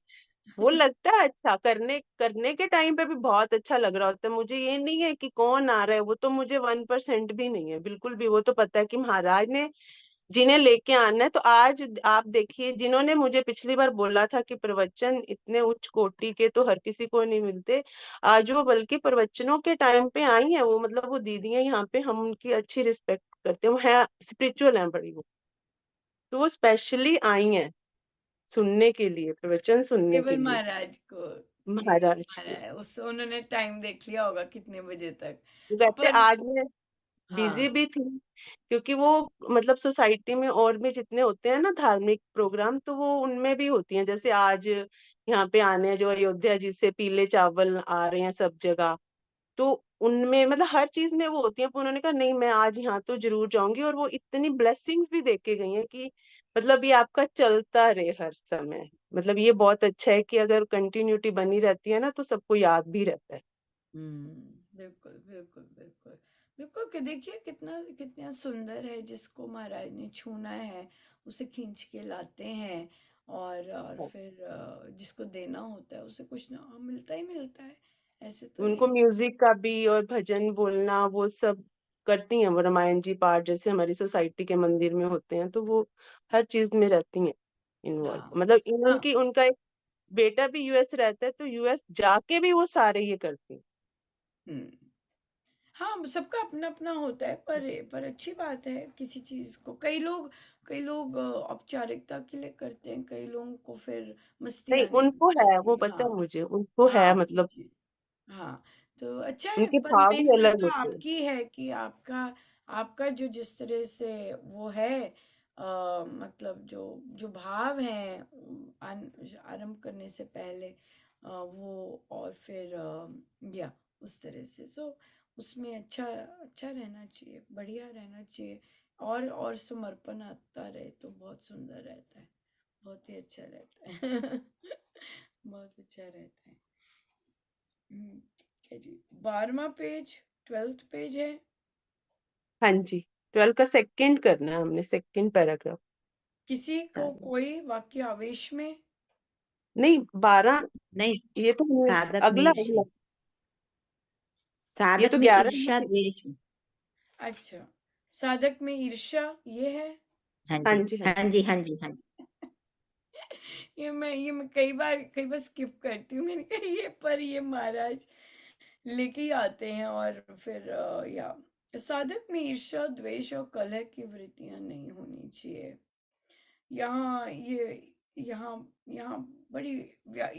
वो लगता है अच्छा, करने करने के टाइम पे भी बहुत अच्छा लग रहा होता है। मुझे ये नहीं है कि कौन आ रहा है, वो तो मुझे 1% भी नहीं है बिल्कुल भी। वो तो पता है कि महाराज ने जिन्हें लेके आना है। तो आज आप देखिए, जिन्होंने मुझे पिछली बार बोला था कि प्रवचन इतने उच्च कोटि के तो हर किसी को नहीं मिलते, आज वो बल्कि प्रवचनों के टाइम पे आई है। वो मतलब वो दीदियां यहाँ पे, हम उनकी अच्छी रिस्पेक्ट करते हैं, वो है स्पिरिचुअल है बड़ी वो। तो वो स्पेशली आई हैं सुनने के लिए, प्रवचन सुनने के केवल लिए, महाराज को, कि महाराज के। महाराज उस उन्होंने टाइम देख लिया होगा कितने बजे तक। वैसे पर आज मैं बिजी हाँ, भी थी, क्योंकि वो मतलब सोसाइटी में और भी जितने होते हैं ना धार्मिक प्रोग्राम, तो वो उनमें भी होती हैं। जैसे आज यहाँ पे आने हैं जो अयोध्या जी से पीले चावल आ रहे हैं सब जगह, तो उनमें मतलब हर चीज में वो होती है। पर उन्होंने कहा नहीं, मैं आज यहाँ तो जरूर जाऊंगी। और वो इतनी ब्लेसिंग्स भी दे के गई हैं कि मतलब ये आपका चलता रहे हर समय। मतलब ये बहुत अच्छा है कि अगर कंटिन्यूटी बनी रहती है ना, तो सबको याद भी रहता है। बिल्कुल बिल्कुल बिल्कुल बिल्कुल, कि देखिए कितना कितना सुंदर है, जिसको महाराज ने छूना है उसे खींच के लाते हैं। और फिर जिसको देना होता है उसे कुछ ना मिलता ही मिलता है, ऐसे तो उनको नहीं। म्यूजिक का भी और भजन बोलना वो सब करती हैं। वो रामायण जी पाठ जैसे हमारी सोसाइटी के मंदिर में होते हैं, तो वो हर चीज में रहती हैं इन्वॉल्व। हाँ मतलब हाँ। उनकी उनका एक बेटा भी यूएस रहता है, तो यूएस जाके भी वो सारे ये करती हैं। हम्म। हाँ, सबका अपना अपना होता है, पर अच्छी बात है किसी चीज को। कई लोग औपचारिकता के लिए करते हैं, कई लोगों को फिर मस्ती नहीं, आने लग उनको है, जाती वो है। पता है हाँ मुझे, उनको है हाँ, वो मतलब चीज। हाँ, तो अच्छा है, उनके पर भाव मेन ही बात अलग तो होते हैं। आपकी है कि आपका आपका जो जिस तरह से वो है, मतलब जो जो भाव है आरंभ करने से पहले, वो और फिर या उस तरह से, सो उसमें अच्छा अच्छा रहना चाहिए, बढ़िया रहना चाहिए। और समर्पण आता रहे तो बहुत सुंदर रहता है, बहुत ही अच्छा रहता है। बहुत अच्छा रहता है। ठीक है जी। 12वां पेज, 12th पेज है। हाँ जी, 12 का सेकंड करना है हमने, सेकंड पैराग्राफ। किसी को साधक कोई वाक्य आवेश में। नहीं, 12, नहीं, ये तो साधक में अगला ईर्ष्या, अगला, ये साधक तो में 11 ईर्ष्या द्वेष। अच्छा, साधक में ईर्ष्या, ये है। हाँ हाँ जी जी, हाँ हाँ जी हाँ जी हाँ जी। ये मैं कई बार स्किप करती हूँ। मैंने कहा ये, पर ये महाराज लेके ही आते हैं। और फिर या साधक में ईर्ष्या द्वेष और कलह की वृत्तियां नहीं होनी चाहिए। यहाँ यहाँ यहाँ बड़ी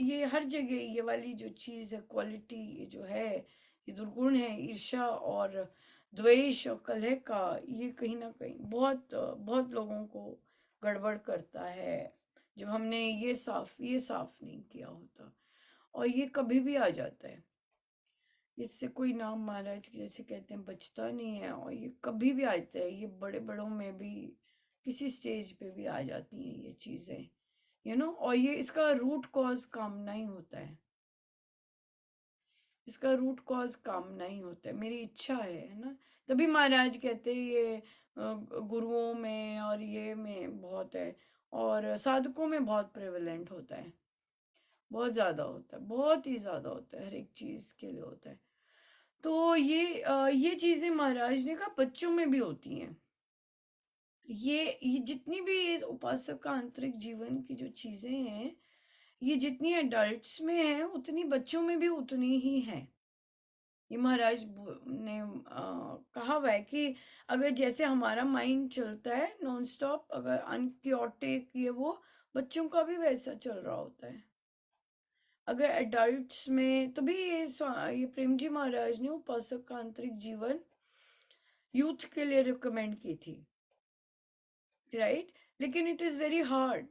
ये हर जगह ये वाली जो चीज़ है, क्वालिटी, ये जो है, ये दुर्गुण है, ईर्ष्या और द्वेष और कलह का, ये कहीं ना कहीं बहुत लोगों को गड़बड़ करता है, जब हमने ये साफ नहीं किया होता। और ये कभी भी आ जाता है, इससे कोई नाम महाराज के जैसे कहते हैं बचता नहीं है। और ये कभी भी आ जाता है, ये बड़े बड़ों में भी किसी स्टेज पे भी आ जाती हैं ये चीजें, और ये इसका रूट कॉज कामना ही होता है। इसका रूट कॉज कामना ही होता है, मेरी इच्छा है ना। तभी महाराज कहते हैं ये गुरुओं में और ये में बहुत है, और साधकों में बहुत प्रेवलेंट होता है, बहुत ज्यादा होता है, बहुत ही ज्यादा होता है, हर एक चीज के लिए होता है। तो ये चीजें महाराज ने कहा बच्चों में भी होती हैं। ये जितनी भी ये उपासक का आंतरिक जीवन की जो चीजें हैं, ये जितनी एडल्ट्स में है उतनी बच्चों में भी उतनी ही है। ये महाराज ने कहा हुआ है कि अगर जैसे हमारा माइंड चलता है नॉन स्टॉप, अगर अनक्योटिक ये वो, बच्चों का भी वैसा चल रहा होता है। अगर एडल्ट्स में, तो भी ये प्रेम जी महाराज ने उपासक का आंतरिक जीवन यूथ के लिए रिकमेंड की थी, राइट। लेकिन it is very hard,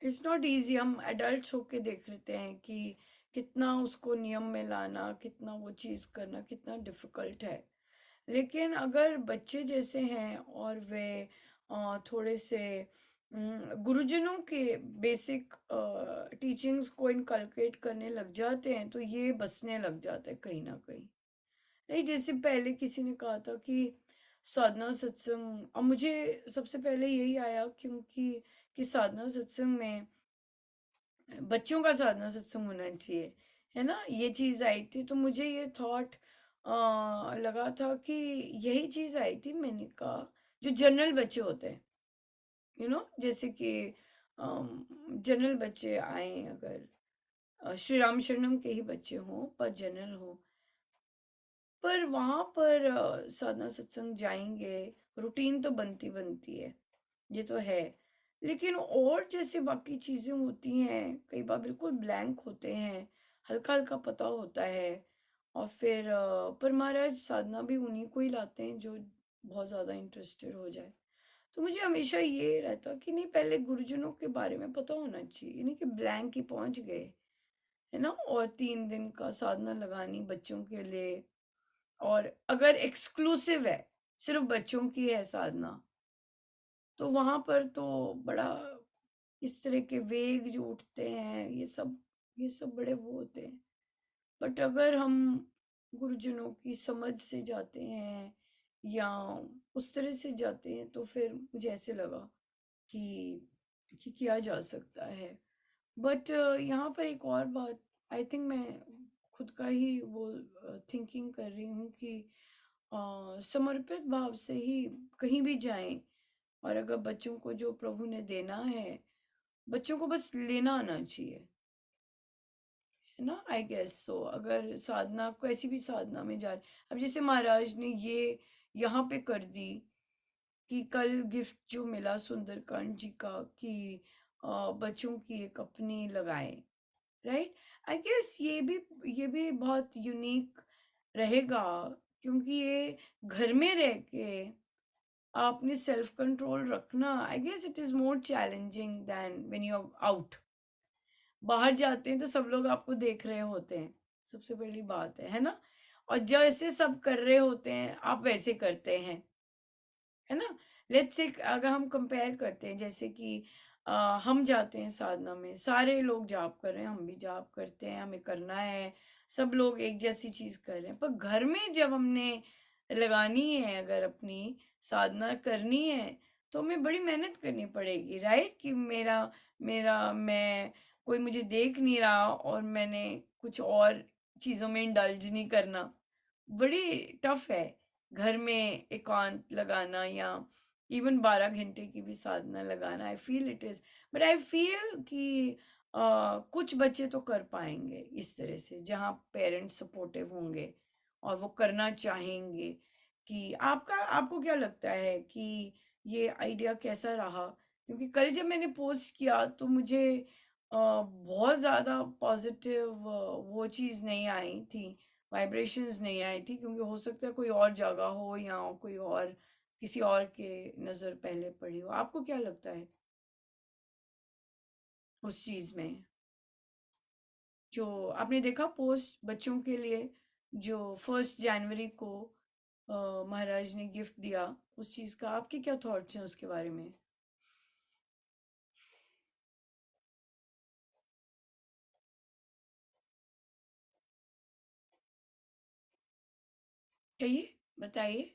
it's not easy. हम एडल्ट्स होके देख लेते हैं कि कितना उसको नियम में लाना, कितना वो चीज़ करना कितना डिफिकल्ट है। लेकिन अगर बच्चे जैसे हैं और वे थोड़े से गुरुजनों के बेसिक टीचिंग्स को इनकलकेट करने लग जाते हैं, तो ये बसने लग जाता है कहीं ना कहीं। नहीं, जैसे पहले किसी ने कहा था कि साधना सत्संग, और मुझे सबसे पहले यही आया क्योंकि कि साधना सत्संग में बच्चों का साधना सत्संग होना चाहिए, है ना। ये चीज आई थी तो मुझे ये थॉट लगा था कि यही चीज आई थी। मैंने कहा जो जनरल बच्चे होते हैं, जैसे कि जनरल बच्चे आए, अगर श्री राम शरणम के ही बच्चे हों पर जनरल हो, पर वहां पर साधना सत्संग जाएंगे, रूटीन तो बनती बनती है, ये तो है। लेकिन और जैसे बाकी चीजें होती हैं, कई बार बिल्कुल ब्लैंक होते हैं, हल्का हल्का पता होता है। और फिर पर महाराज साधना भी उन्हीं को ही लाते हैं जो बहुत ज्यादा इंटरेस्टेड हो जाए। तो मुझे हमेशा ये रहता कि नहीं, पहले गुरुजनों के बारे में पता होना चाहिए, नहीं कि ब्लैंक ही पहुंच गए, है ना। और 3 दिन का साधना लगानी बच्चों के लिए, और अगर एक्सक्लूसिव है, सिर्फ बच्चों की है साधना, तो वहां पर तो बड़ा इस तरह के वेग जो उठते हैं, ये सब बड़े वो होते हैं। बट अगर हम गुरुजनों की समझ से जाते हैं या उस तरह से जाते हैं, तो फिर मुझे ऐसे लगा कि किया जा सकता है। बट यहाँ पर एक और बात, आई थिंक मैं खुद का ही वो थिंकिंग कर रही हूँ कि समर्पित भाव से ही कहीं भी जाएं, और अगर बच्चों को जो प्रभु ने देना है, बच्चों को बस लेना आना चाहिए, है ना। I guess so. अगर साधना, कैसी भी साधना में जा रहे, अब जैसे महाराज ने ये यहाँ पे कर दी कि कल गिफ्ट जो मिला सुंदरकांड जी का, कि बच्चों की एक अपनी लगाएं, राइट। आई गेस ये भी बहुत यूनिक रहेगा, क्योंकि ये घर में रह के अपने सेल्फ कंट्रोल रखना, I guess it is more challenging than when you are out. बाहर जाते हैं तो सब लोग आपको देख रहे होते हैं, सबसे पहली बात है ना। और जैसे सब कर रहे होते हैं आप वैसे करते हैं, है ना। लेट्स से अगर हम कंपेयर करते हैं, जैसे कि हम जाते हैं साधना में, सारे लोग जाप कर रहे हैं, हम भी जाप करते हैं, हमें करना है, सब लोग एक जैसी चीज कर रहे हैं। पर घर में जब हमने लगानी है, अगर अपनी साधना करनी है, तो हमें बड़ी मेहनत करनी पड़ेगी, राइट। कि मेरा मेरा मैं कोई मुझे देख नहीं रहा और मैंने कुछ और चीजों में इंडल्ज नहीं करना, बड़ी टफ है घर में एकांत लगाना, या इवन 12 घंटे की भी साधना लगाना। I feel it is, but I feel कि कुछ बच्चे तो कर पाएंगे इस तरह से, जहाँ पेरेंट्स सपोर्टिव होंगे और वो करना चाहेंगे। कि आपको क्या लगता है कि ये आइडिया कैसा रहा? क्योंकि कल जब मैंने पोस्ट किया तो मुझे बहुत ज़्यादा पॉजिटिव वो चीज़ नहीं आई थी, वाइब्रेशंस नहीं आई थी, क्योंकि हो सकता है कोई और जगह हो या कोई और किसी और के नज़र पहले पड़ी हो। आपको क्या लगता है उस चीज़ में, जो आपने देखा पोस्ट बच्चों के लिए, जो 1 जनवरी को महाराज ने गिफ्ट दिया, उस चीज़ का आपके क्या थॉट्स हैं उसके बारे में? कहिए, बताइए।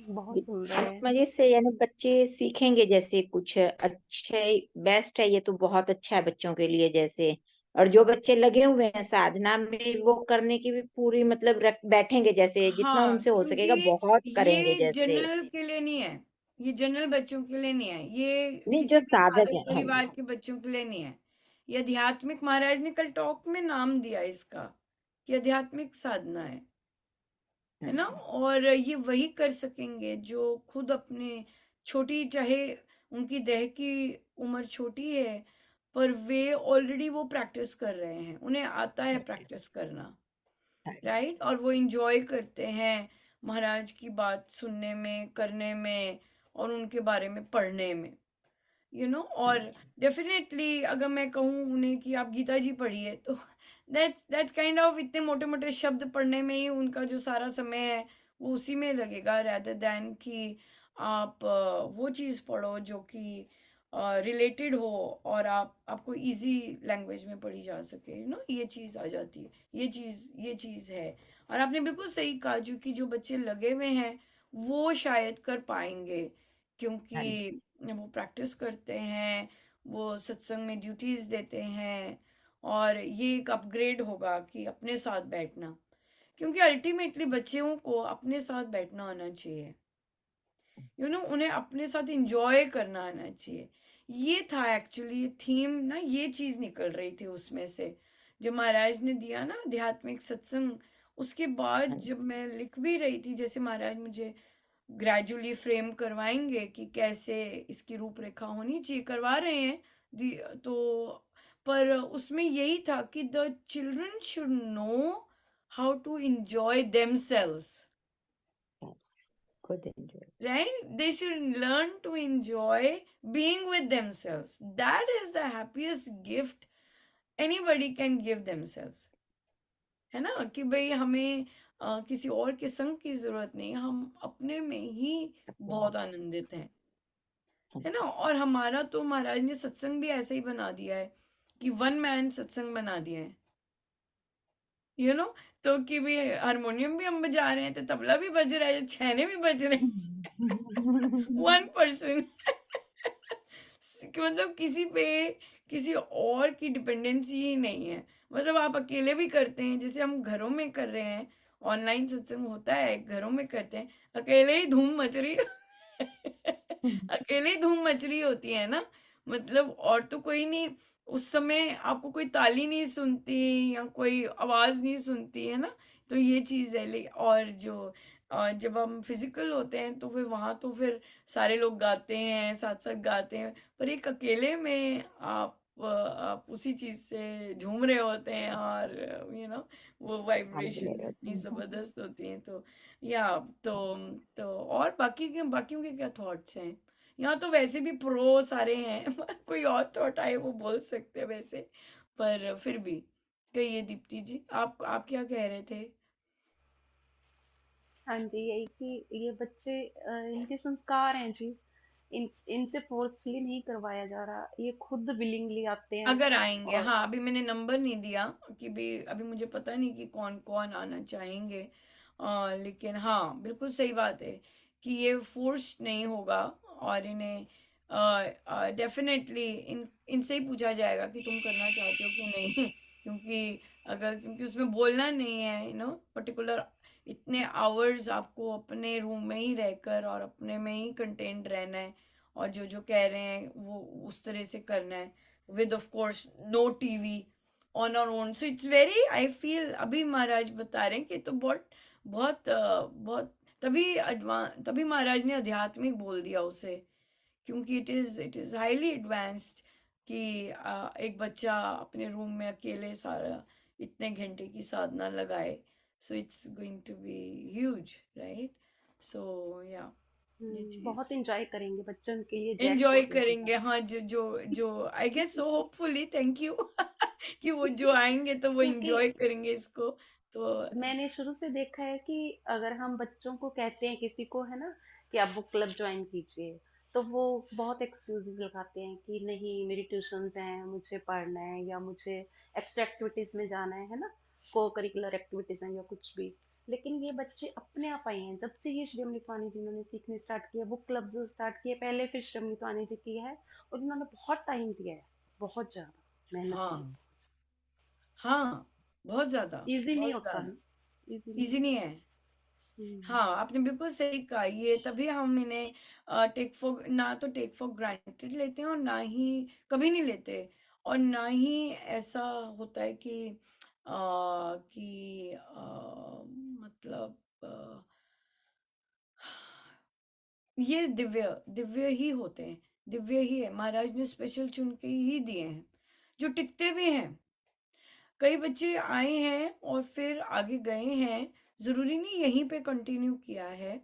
बहुत सुंदर है। मजे से यानी बच्चे सीखेंगे जैसे कुछ अच्छे, बेस्ट है ये तो, बहुत अच्छा है बच्चों के लिए जैसे। और जो बच्चे लगे हुए हैं साधना में वो करने की भी पूरी मतलब बैठेंगे जैसे, जितना हाँ, उनसे हो सकेगा क्योंकि बहुत करेंगे ये जैसे। जनरल के लिए नहीं है, ये जनरल बच्चों के लिए नहीं है, ये नहीं जो किसी भी साधक साधक है, हाँ जी। परिवार के बच्चों के लिए नहीं है। ये आध्यात्मिक, महाराज ने कल टॉक में नाम दिया इसका कि आध्यात्मिक साधना है ना। हम्म, और ये वही कर सकेंगे जो खुद अपने छोटी, चाहे उनकी देह की उम्र छोटी है, पर वे ऑलरेडी वो प्रैक्टिस कर रहे हैं, उन्हें आता है practice, प्रैक्टिस करना, हाँ जी, राइट। और वो इंजॉय करते हैं महाराज की बात सुनने में, करने में, और उनके बारे में पढ़ने में, हाँ और जी, डेफिनेटली अगर मैं कहूँ उन्हें कि आप गीता जी पढ़िए, तो दैट्स काइंड ऑफ, इतने मोटे मोटे शब्द पढ़ने में ही उनका जो सारा समय है वो उसी में लगेगा, rather दैन कि आप वो चीज़ पढ़ो जो कि रिलेटेड हो, और आपको इजी लैंग्वेज में पढ़ी जा सके, ये चीज़ आ जाती है, ये चीज़ है। और आपने बिल्कुल सही कहा, जो कि जो बच्चे लगे हुए हैं वो शायद कर पाएंगे, हाँ जी, क्योंकि वो प्रैक्टिस करते हैं, वो सत्संग में ड्यूटीज देते हैं, और ये एक अपग्रेड होगा कि अपने साथ बैठना। क्योंकि अल्टीमेटली बच्चों को अपने साथ बैठना आना चाहिए, उन्हें अपने साथ इंजॉय करना आना चाहिए। ये था एक्चुअली थीम ना, ये चीज निकल रही थी उसमें से, जो महाराज ने दिया ना आध्यात्मिक सत्संग। उसके बाद जब मैं लिख भी रही थी, जैसे महाराज मुझे ग्रेजुअली फ्रेम करवाएंगे कि कैसे इसकी रूपरेखा होनी चाहिए, करवा रहे हैं तो पर उसमें यही था कि the children should know how to enjoy themselves, खुद enjoy. right? They should learn to enjoy being with themselves. That is the happiest gift anybody can give themselves, है ना? कि भाई हमें किसी और के संग की जरूरत नहीं, हम अपने में ही बहुत आनंदित हैं, है ना? और हमारा तो महाराज ने सत्संग भी ऐसा ही बना दिया है कि वन मैन सत्संग बना दिया है, तो कि भी हारमोनियम भी हम बजा रहे हैं, तो तबला भी बज रहा है, छैने भी बज रहे हैं, वन पर्सन मतलब किसी और की डिपेंडेंसी ही नहीं है। मतलब आप अकेले भी करते हैं, जैसे हम घरों में कर रहे हैं, ऑनलाइन सत्संग होता है, घरों में करते हैं, अकेले ही धूम मच रही अकेले ही धूम मच रही होती है ना, मतलब और तो कोई नहीं। उस समय आपको कोई ताली नहीं सुनती या कोई आवाज नहीं सुनती, है ना? तो ये चीज है। और जब हम फिजिकल होते हैं तो फिर वहां तो फिर सारे लोग गाते हैं, साथ साथ गाते हैं, पर एक अकेले में आप उसी चीज से झूम रहे होते हैं, और वो आनंद ले वाइब्रेशंस रहे इतनी होते हैं। जबरदस्त होती हैं। तो या तो तो और बाकियों के क्या थॉट्स हैं? यहाँ तो वैसे भी प्रो सारे हैं कोई और थॉट आए वो बोल सकते हैं वैसे, पर फिर भी कहिए दीप्ति जी, आप क्या कह रहे थे? हाँ जी, यही कि ये बच्चे इनके संस्कार हैं जी। इनसे फोर्सफुली नहीं करवाया जा रहा, ये खुद विलिंगली आते हैं। अगर आएंगे, और हाँ, अभी मैंने नंबर नहीं दिया कि भी अभी मुझे पता नहीं कि कौन कौन आना चाहेंगे, लेकिन हाँ बिल्कुल सही बात है कि ये फोर्स नहीं होगा, और इन्हें डेफिनेटली इनसे ही पूछा जाएगा कि तुम करना चाहते हो कि नहीं क्योंकि उसमें बोलना नहीं है, पर्टिकुलर इतने आवर्स आपको अपने रूम में ही रहकर और अपने में ही कंटेंट रहना है, और जो जो कह रहे हैं वो उस तरह से करना है, with of course no TV on our own. So it's very, I feel अभी महाराज बता रहे हैं कि तो बहुत बहुत बहुत तभी महाराज ने आध्यात्मिक बोल दिया उसे, क्योंकि इट इज हाईली एडवांस्ड कि एक बच्चा अपने रूम में अकेले सारा इतने घंटे की साधना लगाए। So it's going to be huge, right? So या ये चीज बहुत एंजॉय करेंगे बच्चे, उनके लिए एंजॉय जैकपॉट लगेगा। करेंगे। हाँ, जो जो जो I guess so, hopefully, thank you कि वो जो आएंगे तो वो क्योंकि एंजॉय करेंगे इसको। तो मैंने शुरू से देखा है कि अगर हम बच्चों को कहते हैं, किसी को है ना, कि आप बुक क्लब ज्वाइन कीजिए, तो वो बहुत एक्सक्यूजेस लगाते हैं कि नहीं मेरी ट्यूशंस हैं, मुझे पढ़ना है, या मुझे एक्स्ट्रा एक्टिविटीज में जाना है ना, को करिकुलर एक्टिविटीज हैं या कुछ भी। लेकिन ये बच्चे अपने आप आए हैं, जब से ये श्री अमृतवाणी जी ने सीखने स्टार्ट किया, बुक क्लब्स स्टार्ट किए पहले, फिर श्री अमृतवाणी जी की है, और उन्होंने बहुत टाइम दिया है, बहुत ज्यादा मेहनत की हाँ, हाँ, बहुत ज्यादा, है। इजी नहीं बहुत होता ज्यादा ना, इजी नहीं इजी नहीं है। हम्म। हाँ, आपने बिल्कुल सही कहा। ये तभी हम इन्हें टेक फॉर ग्रांटेड लेते हैं, और ना ही कभी नहीं लेते, और ना ही ऐसा होता है कि मतलब ये दिव्य दिव्य ही होते हैं, दिव्य ही है, महाराज ने स्पेशल चुन के ही दिए हैं, जो टिकते भी हैं। कई बच्चे आए हैं और फिर आगे गए हैं, जरूरी नहीं यहीं पे कंटिन्यू किया है,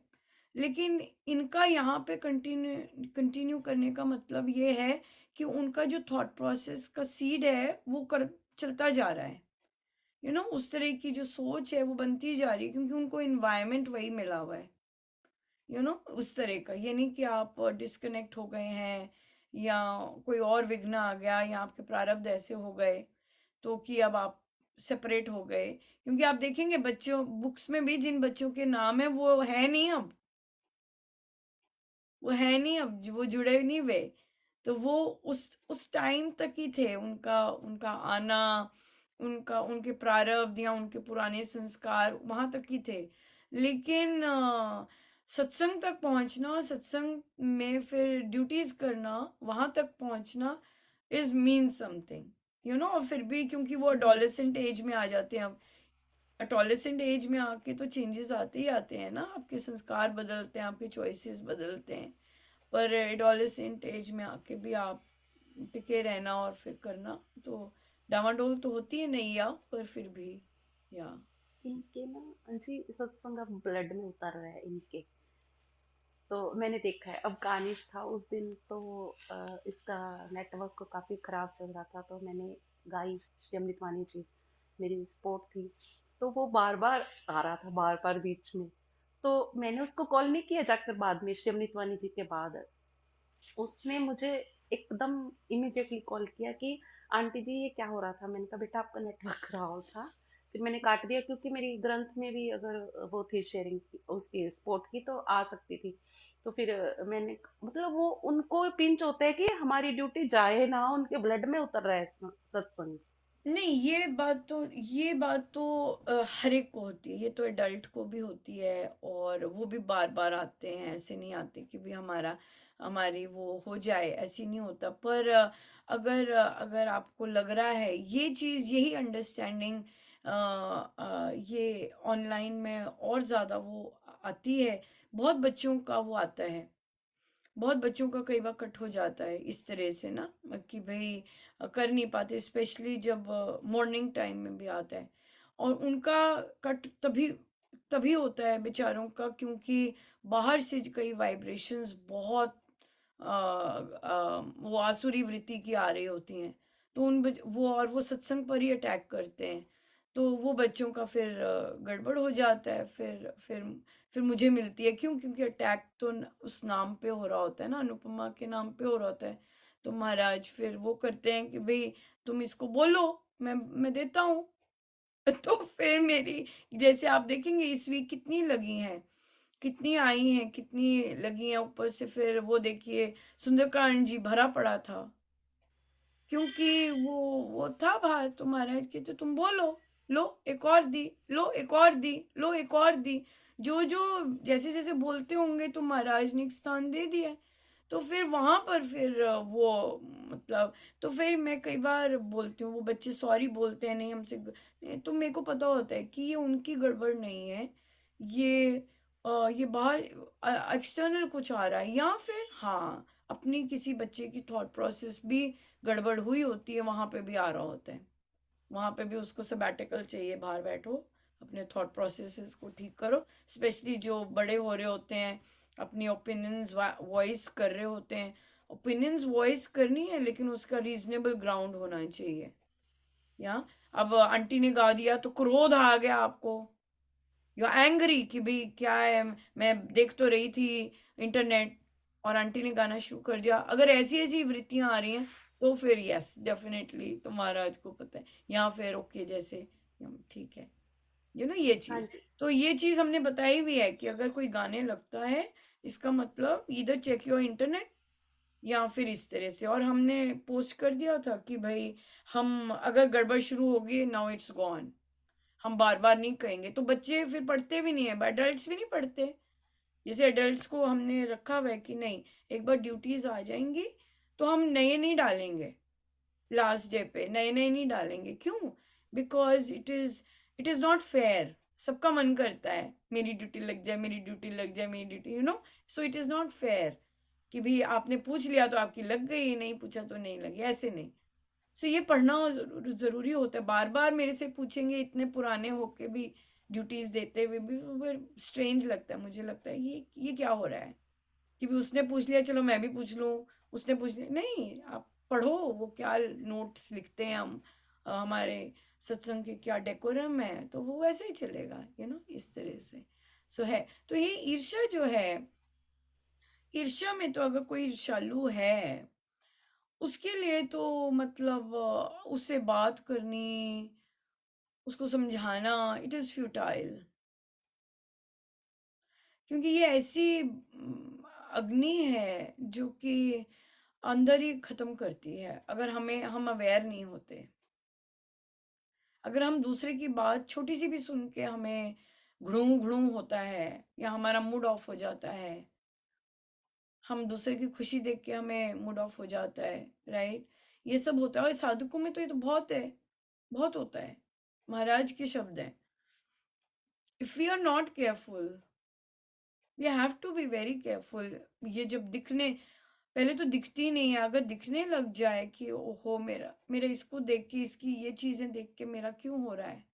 लेकिन इनका यहाँ पे कंटिन्यू कंटिन्यू करने का मतलब ये है कि उनका जो थॉट प्रोसेस का सीड है वो कर चलता जा रहा है, उस तरह की जो सोच है वो बनती जा रही है, क्योंकि उनको इन्वायरमेंट वही मिला हुआ है, उस तरह का। ये नहीं कि आप डिस्कनेक्ट हो गए हैं, या कोई और विघ्न आ गया, या आपके प्रारब्ध ऐसे हो गए तो कि अब आप सेपरेट हो गए। क्योंकि आप देखेंगे बच्चों बुक्स में भी जिन बच्चों के नाम है वो है नहीं अब, वो जुड़े नहीं हुए। तो वो उस टाइम तक ही थे, उनका उनका आना, उनका उनके प्रारब्ध या उनके पुराने संस्कार वहां तक ही थे। लेकिन सत्संग तक पहुंचना, सत्संग में फिर ड्यूटीज करना, वहां तक पहुंचना is mean something, you know. और फिर भी क्योंकि वो अडोलेसेंट एज में आ जाते हैं, अब अडोलेसेंट एज में आके तो चेंजेस आते ही आते हैं ना, आपके संस्कार बदलते हैं, आपके चॉइसेस बदलते हैं। पर एडोलेसेंट एज में आके भी आप टिके रहना और फिर करना, तो डामाडोल तो होती है नैया, पर फिर भी या इनके ना जी सत्संग अब ब्लड में उतर रहा है इनके। तो मैंने देखा है, अफगानिश था उस दिन तो इसका नेटवर्क को काफी खराब चल रहा था, तो मैंने गाई श्री अमृतवाणी जी, मेरी सपोर्ट थी, तो वो बार बार आ रहा था, बार बार बीच में। तो मैंने उसको कॉल नहीं किया जाकर बाद में, श्री अमृतवाणी जी के बाद उसने मुझे एकदम इमिडिएटली कॉल किया कि आंटी जी ये क्या हो रहा था। मैंने कहा बेटा आपका नेटवर्क खराब था। फिर मैंने काट दिया, क्योंकि मेरी ग्रंथ में भी अगर वो थी शेयरिंग उसकी स्पोर्ट की तो आ सकती थी। तो फिर मैंने मतलब वो उनको पिंच होता है कि हमारी ड्यूटी जाए ना, उनके ब्लड में उतर रहा है सत्संग। नहीं, ये बात तो हर एक को होती है, ये तो एडल्ट को भी होती है, और वो भी बार बार आते हैं, ऐसे नहीं आते कि भी हमारी वो हो जाए, ऐसे नहीं होता। पर अगर आपको लग रहा है ये चीज़, यही अंडरस्टैंडिंग ये ऑनलाइन में और ज़्यादा वो आती है, बहुत बच्चों का वो आता है, बहुत बच्चों का कई बार कट हो जाता है इस तरह से ना, कि भाई कर नहीं पाते, स्पेशली जब मॉर्निंग टाइम में भी आता है। और उनका कट तभी तभी होता है बेचारों का, क्योंकि बाहर से कई वाइब्रेशंस बहुत वो आसुरी वृत्ति की आ रही होती हैं, तो वो सत्संग पर ही अटैक करते हैं, तो वो बच्चों का फिर गड़बड़ हो जाता है। फिर मुझे मिलती है, क्यों? क्योंकि अटैक तो उस नाम पे हो रहा होता है ना, अनुपमा के नाम पे हो रहा होता है। तो महाराज फिर वो करते हैं कि भाई तुम इसको बोलो, मैं देता हूँ। तो फिर मेरी, जैसे आप देखेंगे इस वीक कितनी लगी हैं, कितनी आई हैं, कितनी लगी हैं। ऊपर से फिर वो देखिए सुंदरकांड जी भरा पड़ा था, क्योंकि वो था बाहर, तो महाराज कहते तुम बोलो, लो एक और दी, लो एक और दी, लो एक और दी। जो जो जैसे जैसे बोलते होंगे तो महाराज ने एक स्थान दे दिया है। तो फिर वहां पर फिर वो मतलब, तो फिर मैं कई बार बोलती हूँ, वो बच्चे सॉरी बोलते हैं, नहीं हमसे तो मेरे को पता होता है कि ये उनकी गड़बड़ नहीं है, ये ये बाहर एक्सटर्नल कुछ आ रहा है, या फिर हाँ अपनी किसी बच्चे की थॉट प्रोसेस भी गड़बड़ हुई होती है, वहां पे भी आ रहा होता है, वहां पे भी उसको सबैटिकल चाहिए, बाहर बैठो, अपने थॉट प्रोसेसेस को ठीक करो। स्पेशली जो बड़े हो रहे होते हैं, अपनी ओपिनियंस वॉइस कर रहे होते हैं, ओपिनियंस वॉइस करनी है, लेकिन उसका रीजनेबल ग्राउंड होना चाहिए। या अब आंटी ने गा दिया तो क्रोध आ गया आपको, यू एंग्री कि भाई क्या है, मैं देख तो रही थी इंटरनेट और आंटी ने गाना शुरू कर दिया। अगर ऐसी ऐसी वृत्तियां आ रही हैं तो फिर यस डेफिनेटली तो महाराज को पता है, या फिर ओके जैसे ठीक है, ये हाँ चीज। जी। तो ये चीज हमने बताई भी है कि अगर कोई गाने लगता है, इसका मतलब इधर चेक योर इंटरनेट, या फिर इस तरह से। और हमने पोस्ट कर दिया था कि भाई हम अगर गड़बड़ शुरू होगी, नाउ इट्स गॉन, हम बार बार नहीं कहेंगे, तो बच्चे फिर पढ़ते भी नहीं है, एडल्ट्स भी नहीं पढ़ते। जैसे एडल्ट्स को हमने रखा हुआ है कि नहीं, एक बार ड्यूटीज आ जाएंगी तो हम नए नहीं डालेंगे, लास्ट डे पे नए नए नहीं डालेंगे। क्यों? Because it is not fair. सबका मन करता है मेरी ड्यूटी लग जाए, मेरी ड्यूटी लग जाए, मेरी duty, so it is not fair कि भी आपने पूछ लिया तो आपकी लग गई, नहीं पूछा तो नहीं लगी, ऐसे नहीं। सो ये पढ़ना जरूरी होता है। बार बार मेरे से पूछेंगे, इतने पुराने होके भी ड्यूटीज देते हुए भी, फिर स्ट्रेंज लगता है, मुझे लगता है ये क्या हो रहा है कि भी उसने पूछ लिया चलो मैं भी पूछ लूँ, उसने पूछ लिया, नहीं आप पढ़ो वो क्या नोट्स लिखते हैं हम, हमारे सत्संग के क्या डेकोरम है, तो वो वैसे ही चलेगा, इस तरह से। सो है, तो ये ईर्ष्या जो है, ईर्ष्या में तो अगर कोई ईर्ष्यालु है, उसके लिए तो मतलब उससे बात करनी, उसको समझाना, इट इज़ फ्यूटाइल, क्योंकि ये ऐसी अग्नि है जो कि अंदर ही खत्म करती है, अगर हम अवेयर नहीं होते। अगर हम दूसरे की बात छोटी सी भी सुन के हमें घुड़ू घुड़ू होता है या हमारा मूड ऑफ हो जाता है, हम दूसरे की खुशी देख के हमें मूड ऑफ हो जाता है, राइट? ये सब होता है और साधकों में तो ये तो बहुत है, बहुत होता है। महाराज के शब्द हैं, if we are not careful, we have to be very careful. ये जब दिखने, पहले तो दिखती नहीं है, अगर दिखने लग जाए कि ओहो मेरा मेरा इसको देख के, इसकी ये चीजें देख के मेरा क्यों हो रहा है,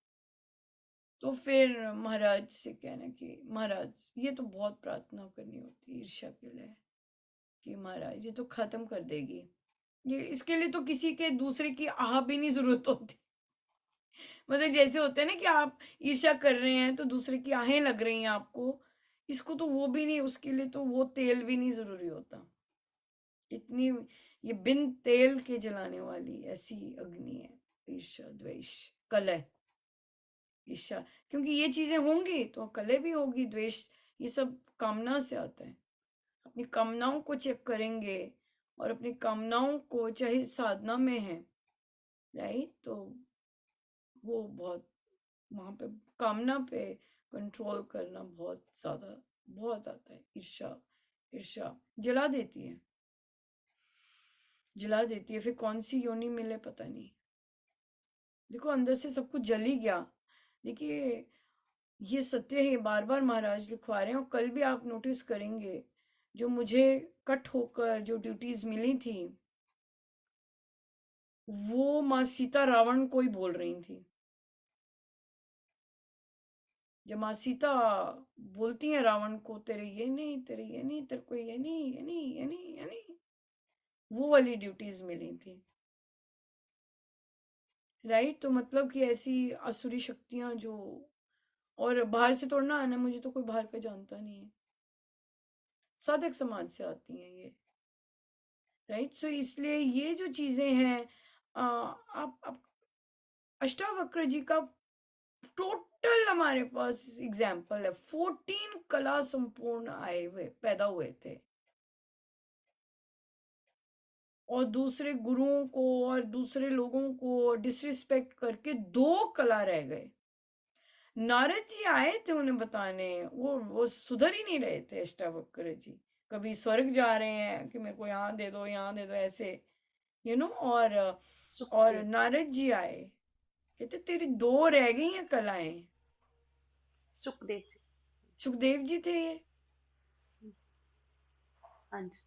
तो फिर महाराज से कहना कि महाराज ये तो बहुत प्रार्थना करनी होती है ईर्ष्या के लिए, कि महाराज ये तो खत्म कर देगी ये, इसके लिए तो किसी के दूसरे की आह भी नहीं जरूरत होती। मतलब जैसे होता है ना कि आप ईर्ष्या कर रहे हैं तो दूसरे की आहें लग रही हैं आपको, इसको तो वो भी नहीं, उसके लिए तो वो तेल भी नहीं जरूरी होता। इतनी ये बिन तेल के जलाने वाली ऐसी अग्नि है ईर्ष्या, द्वेष, कलह, ईर्ष्या। क्योंकि ये चीजें होंगी तो कलह भी होगी, द्वेष, ये सब कामना से आता है। अपनी कामनाओं को चेक करेंगे और अपनी कामनाओं को, चाहे साधना में है, राइट, तो वो बहुत वहां पे कामना पे कंट्रोल करना बहुत ज्यादा, बहुत आता है। ईर्ष्या, ईर्ष्या जला देती है, जला देती है। फिर कौन सी योनि मिले पता नहीं। देखो अंदर से सब कुछ जल ही गया। देखिए ये सत्य है, बार बार महाराज लिखवा रहे हैं। और कल भी आप नोटिस करेंगे, जो मुझे कट होकर जो ड्यूटीज मिली थी, वो माँ सीता रावण को ही बोल रही थी। जब माँ सीता बोलती हैं रावण को, तेरे ये नहीं, तेरे ये नहीं, तेरे को ये नहीं, ये नहीं, ये नहीं, ये नहीं, वो वाली ड्यूटीज मिली थी, राइट। तो मतलब कि ऐसी असुरी शक्तियां जो, और बाहर से तोड़ना आना, मुझे तो कोई बाहर का जानता नहीं है, साधक समाज से आती हैं ये, राइट। सो इसलिए ये जो चीजें हैं, आप अष्टावक्र जी का टोटल हमारे पास एग्जाम्पल है। 14 कला संपूर्ण आए हुए, पैदा हुए थे, और दूसरे गुरुओं को और दूसरे लोगों को डिसरिस्पेक्ट करके 2 कला रह गए। नारद जी आए थे उन्हें बताने, वो सुधर ही नहीं रहे थे अष्टावक्र जी। कभी स्वर्ग जा रहे हैं कि मेरे को यहाँ दे दो, यहाँ दे दो, ऐसे और सुखदेव जी, नारद जी आए, कहते तेरी 2 रह गई हैं कलाएं। सुखदेव जी। सुखदेव जी थे ये? हाँ जी।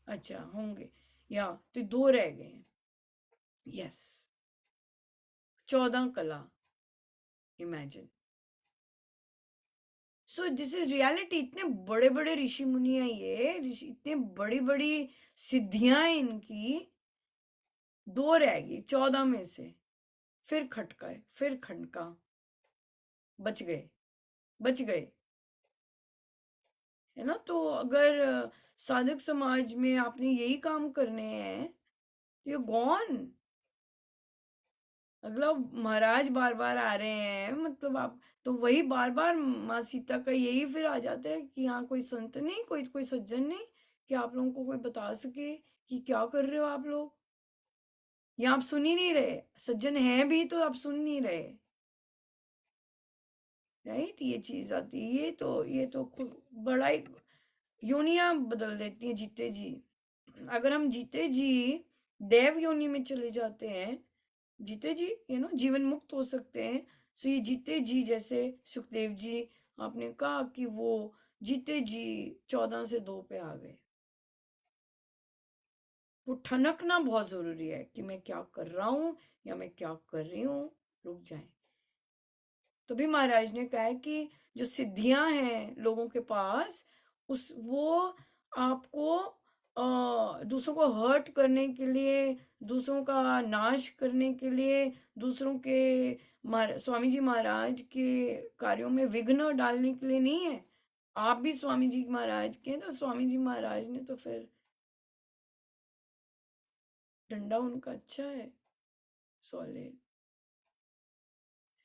अच्छा होंगे, या तो 2 रह गए हैं, यस। 14 कला, imagine. So this is reality. इतने बड़े बड़े ऋषि मुनि हैं ये, ऋषि, इतने बड़ी बड़ी सिद्धियां हैं इनकी, 2 रह गई 14 में से। फिर खटकाए, फिर खनका, बच गए, बच गए, है ना। तो अगर साधक समाज में आपने यही काम करने हैं, तो ये गॉन। अगला महाराज बार बार आ रहे हैं, मतलब आप तो वही बार बार माँ सीता का यही फिर आ जाता है कि यहाँ कोई संत नहीं, कोई कोई सज्जन नहीं कि आप लोगों को कोई बता सके कि क्या कर रहे हो आप लोग, या आप सुन ही नहीं रहे। सज्जन है भी तो आप सुन नहीं रहे, राइट। ये चीज आती है। ये तो बड़ा ही योनियां बदल देती हैं जीते जी। अगर हम जीते जी देव योनि में चले जाते हैं, जीते जी जीवन मुक्त हो सकते हैं। सो ये जीते जी, जैसे सुखदेव जी आपने कहा कि वो जीते जी 14 से 2 पे आ गए। वो ठनकना बहुत जरूरी है कि मैं क्या कर रहा हूं या मैं क्या कर रही हूं, रुक जाए। तो भी महाराज ने कहा है कि जो सिद्धियां हैं लोगों के पास, वो आपको दूसरों को हर्ट करने के लिए, दूसरों का नाश करने के लिए, दूसरों के स्वामी जी महाराज के कार्यों में विघ्न डालने के लिए नहीं है। आप भी स्वामी जी महाराज के हैं, तो स्वामी जी महाराज ने तो फिर डंडा उनका अच्छा है, सॉलिड,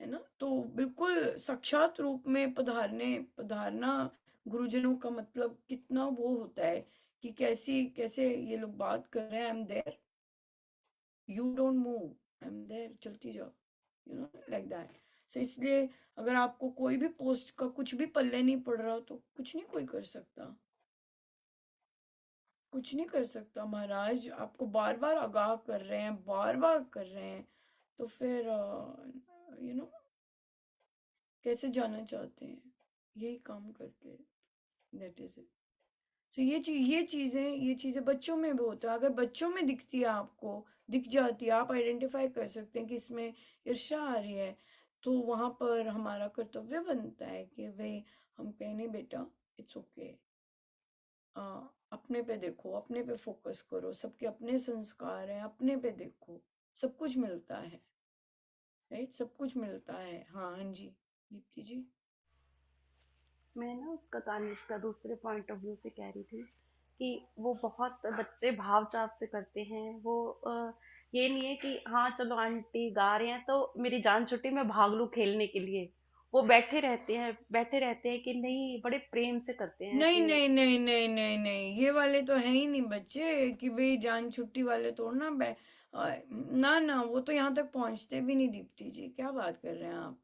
है ना। तो बिल्कुल साक्षात रूप में पधारना गुरुजनों का मतलब कितना वो होता है कि कैसे ये लोग बात कर रहे हैं, I am there, you don't move, I am there, चलती जाओ, you know like that. So इसलिए अगर आपको कोई भी पोस्ट का कुछ भी पल्ले नहीं पड़ रहा तो कुछ नहीं कोई कर सकता, कुछ नहीं कर सकता। महाराज आपको बार बार आगाह कर रहे हैं, बार बार कर रहे हैं, तो फिर यू नो कैसे जाना चाहते हैं यही काम करके। That is it. तो ये चीज़ें बच्चों में भी होता है। अगर बच्चों में दिखती है, आपको दिख जाती है, आप आइडेंटिफाई कर सकते हैं कि इसमें ईर्ष्या आ रही है, तो वहाँ पर हमारा कर्तव्य बनता है कि भाई हम कहें नहीं बेटा, इट्स ओके, अपने पे देखो, अपने पे फोकस करो, सबके अपने संस्कार हैं, अपने पे देखो, सब कुछ मिलता है, राइट, सब कुछ मिलता है। हाँ हाँ जी, दीप्ति जी। मैं ना उसका तानिश का दूसरे पॉइंट ऑफ व्यू से कह रही थी कि वो बहुत बच्चे भाव चाव से करते हैं। वो ये नहीं है कि हाँ चलो आंटी गा रहे हैं तो मेरी जान छुट्टी, मैं भाग लूं खेलने के लिए। वो बैठे रहते हैं कि नहीं, बड़े प्रेम से करते हैं नहीं कि नहीं नहीं नहीं नहीं नहीं, ये वाले तो है ही नहीं बच्चे कि भाई जान छुट्टी वाले तोड़ना ना ना, वो तो यहाँ तक पहुंचते भी नहीं। दीप्ति जी क्या बात कर रहे हैं आप?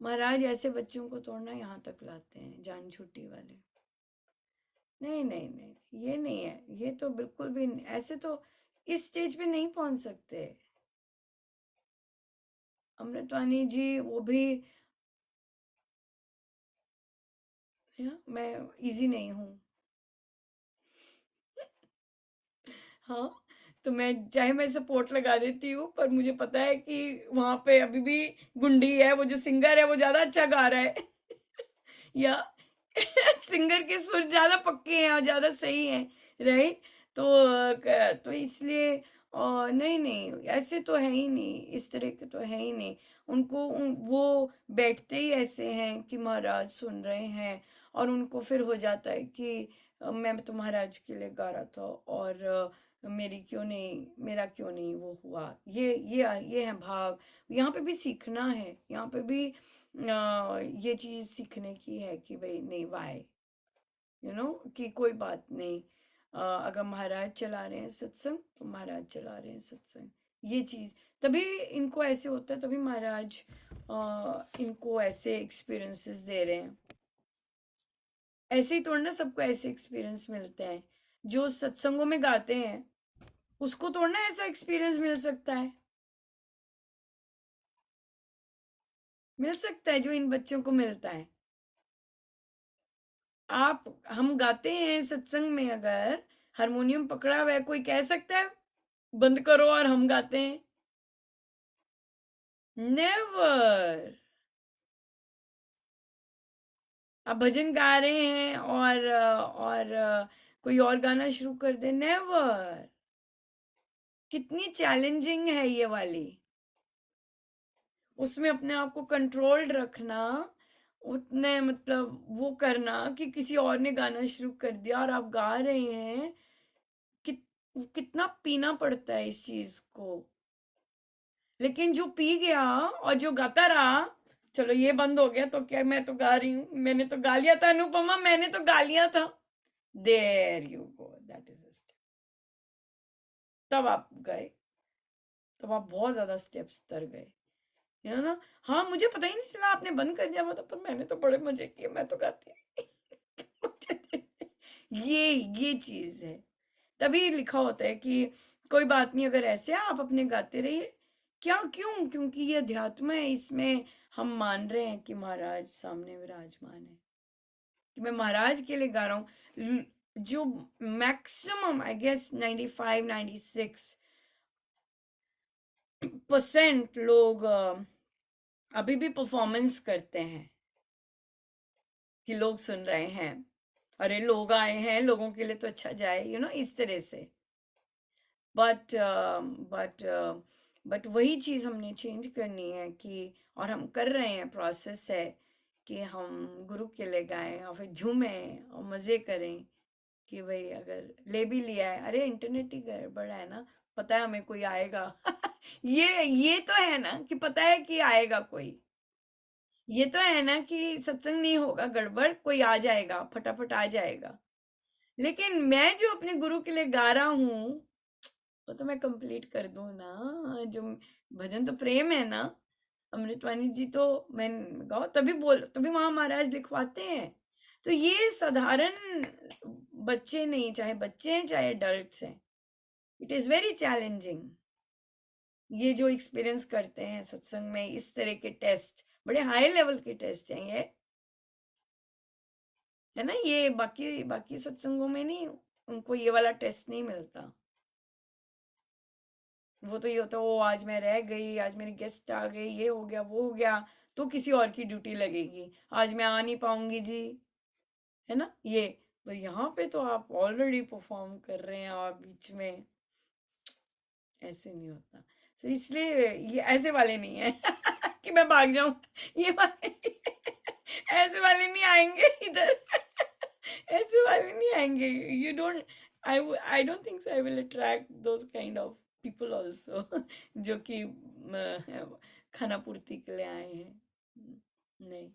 महाराज ऐसे बच्चों को तोड़ना यहाँ तक लाते हैं जान छुट्टी वाले। नहीं नहीं नहीं, ये नहीं है, ये तो बिल्कुल भी नहीं, ऐसे तो इस स्टेज पे नहीं पहुंच सकते। अमृतवाणी जी वो भी, मैं इजी नहीं हूँ। हाँ, तो मैं चाहे मैं सपोर्ट लगा देती हूँ, पर मुझे पता है कि वहां पे अभी भी गुंडी है, वो जो सिंगर है वो ज्यादा अच्छा गा रहा है या सिंगर के सुर ज्यादा पक्के हैं और ज्यादा सही हैं, राइट। तो तो इसलिए नहीं नहीं, ऐसे तो है ही नहीं, इस तरह के तो है ही नहीं। वो बैठते ही ऐसे हैं कि महाराज सुन रहे हैं, और उनको फिर हो जाता है कि मैं तो महाराज के लिए गा रहा था, और मेरा क्यों नहीं वो हुआ। ये है भाव। यहाँ पे भी सीखना है, यहाँ पे भी ये चीज सीखने की है कि भाई नहीं, वाई, कि कोई बात नहीं। अगर महाराज चला रहे हैं सत्संग तो महाराज चला रहे हैं सत्संग, ये चीज तभी इनको ऐसे होता है, तभी महाराज इनको ऐसे एक्सपीरियंसेस दे रहे हैं। ऐसे ही थोड़ा ना सबको ऐसे एक्सपीरियंस मिलते हैं। जो सत्संगों में गाते हैं उसको थोड़ा ऐसा एक्सपीरियंस मिल सकता है, जो इन बच्चों को मिलता है। हम गाते हैं सत्संग में, अगर हारमोनियम पकड़ा हुआ है, कोई कह सकता है बंद करो और हम गाते हैं? नेवर। आप भजन गा रहे हैं और कोई और गाना शुरू कर दे, नेवर। कितनी चैलेंजिंग है ये वाली, उसमें अपने आप को कंट्रोल्ड रखना, उतने मतलब वो करना कि किसी और ने गाना शुरू कर दिया और आप गा रहे हैं, कितना पीना पड़ता है इस चीज को। लेकिन जो पी गया और जो गाता रहा, चलो ये बंद हो गया तो क्या, मैं तो गा रही हूँ, मैंने तो गा लिया था अनुपमा, मैंने तो गा लिया था, there you go, that is step. तब आप गए, तब आप बहुत ज्यादा स्टेप्स तर गए, यू नो ना। हाँ, मुझे पता ही नहीं चला आपने बंद कर दिया हुआ था, पर मैंने तो बड़े मजे किए, मैं तो गाती ये चीज है। तभी लिखा होता है कि कोई बात नहीं, अगर ऐसे आप अपने गाते रहिए। क्यों? क्योंकि ये अध्यात्म है, इसमें हम मान रहे हैं कि महाराज सामने विराजमान है, कि मैं महाराज के लिए गा रहा हूँ। जो मैक्सिमम आई गेस 95-96% लोग अभी भी परफॉर्मेंस करते हैं कि लोग सुन रहे हैं, अरे लोग आए हैं, लोगों के लिए तो अच्छा जाए, इस तरह से। बट बट बट वही चीज़ हमने चेंज करनी है कि, और हम कर रहे हैं, प्रोसेस है कि हम गुरु के लिए गाएं और फिर झूमें और मज़े करें कि भाई अगर ले भी लिया है, अरे इंटरनेट ही गड़बड़ है ना, पता है हमें कोई आएगा ये तो है ना कि पता है कि आएगा कोई, ये तो है ना कि सत्संग नहीं होगा गड़बड़, कोई आ जाएगा, फटाफट आ जाएगा। लेकिन मैं जो अपने गुरु के लिए गा रहा हूँ वो तो मैं कंप्लीट कर दूं ना, जो भजन तो प्रेम है ना, अमृतवाणी जी तो मैंने कहा तभी वहां महाराज लिखवाते हैं। तो ये साधारण बच्चे नहीं, चाहे बच्चे हैं चाहे अडल्ट्स हैं, इट इज वेरी चैलेंजिंग। ये जो एक्सपीरियंस करते हैं सत्संग में, इस तरह के टेस्ट, बड़े हाई लेवल के टेस्ट हैं ये, है ना। ये बाकी बाकी सत्संगों में नहीं, उनको ये वाला टेस्ट नहीं मिलता। वो तो ये होता है, ओ आज मैं रह गई, आज मेरे गेस्ट आ गए, ये हो गया वो हो गया, तो किसी और की ड्यूटी लगेगी, आज मैं आ नहीं पाऊंगी जी, है ना ये। पर यहाँ पे तो आप ऑलरेडी परफॉर्म कर रहे हैं और बीच में ऐसे नहीं होता। तो इसलिए ये ऐसे वाले नहीं है कि मैं भाग जाऊं, ये वाले ऐसे वाले नहीं आएंगे इधर ऐसे वाले नहीं आएंगे। You don't, I don't think so I will attract those kind of people also जो कि खाना पूर्ति के लिए आए हैं। नहीं,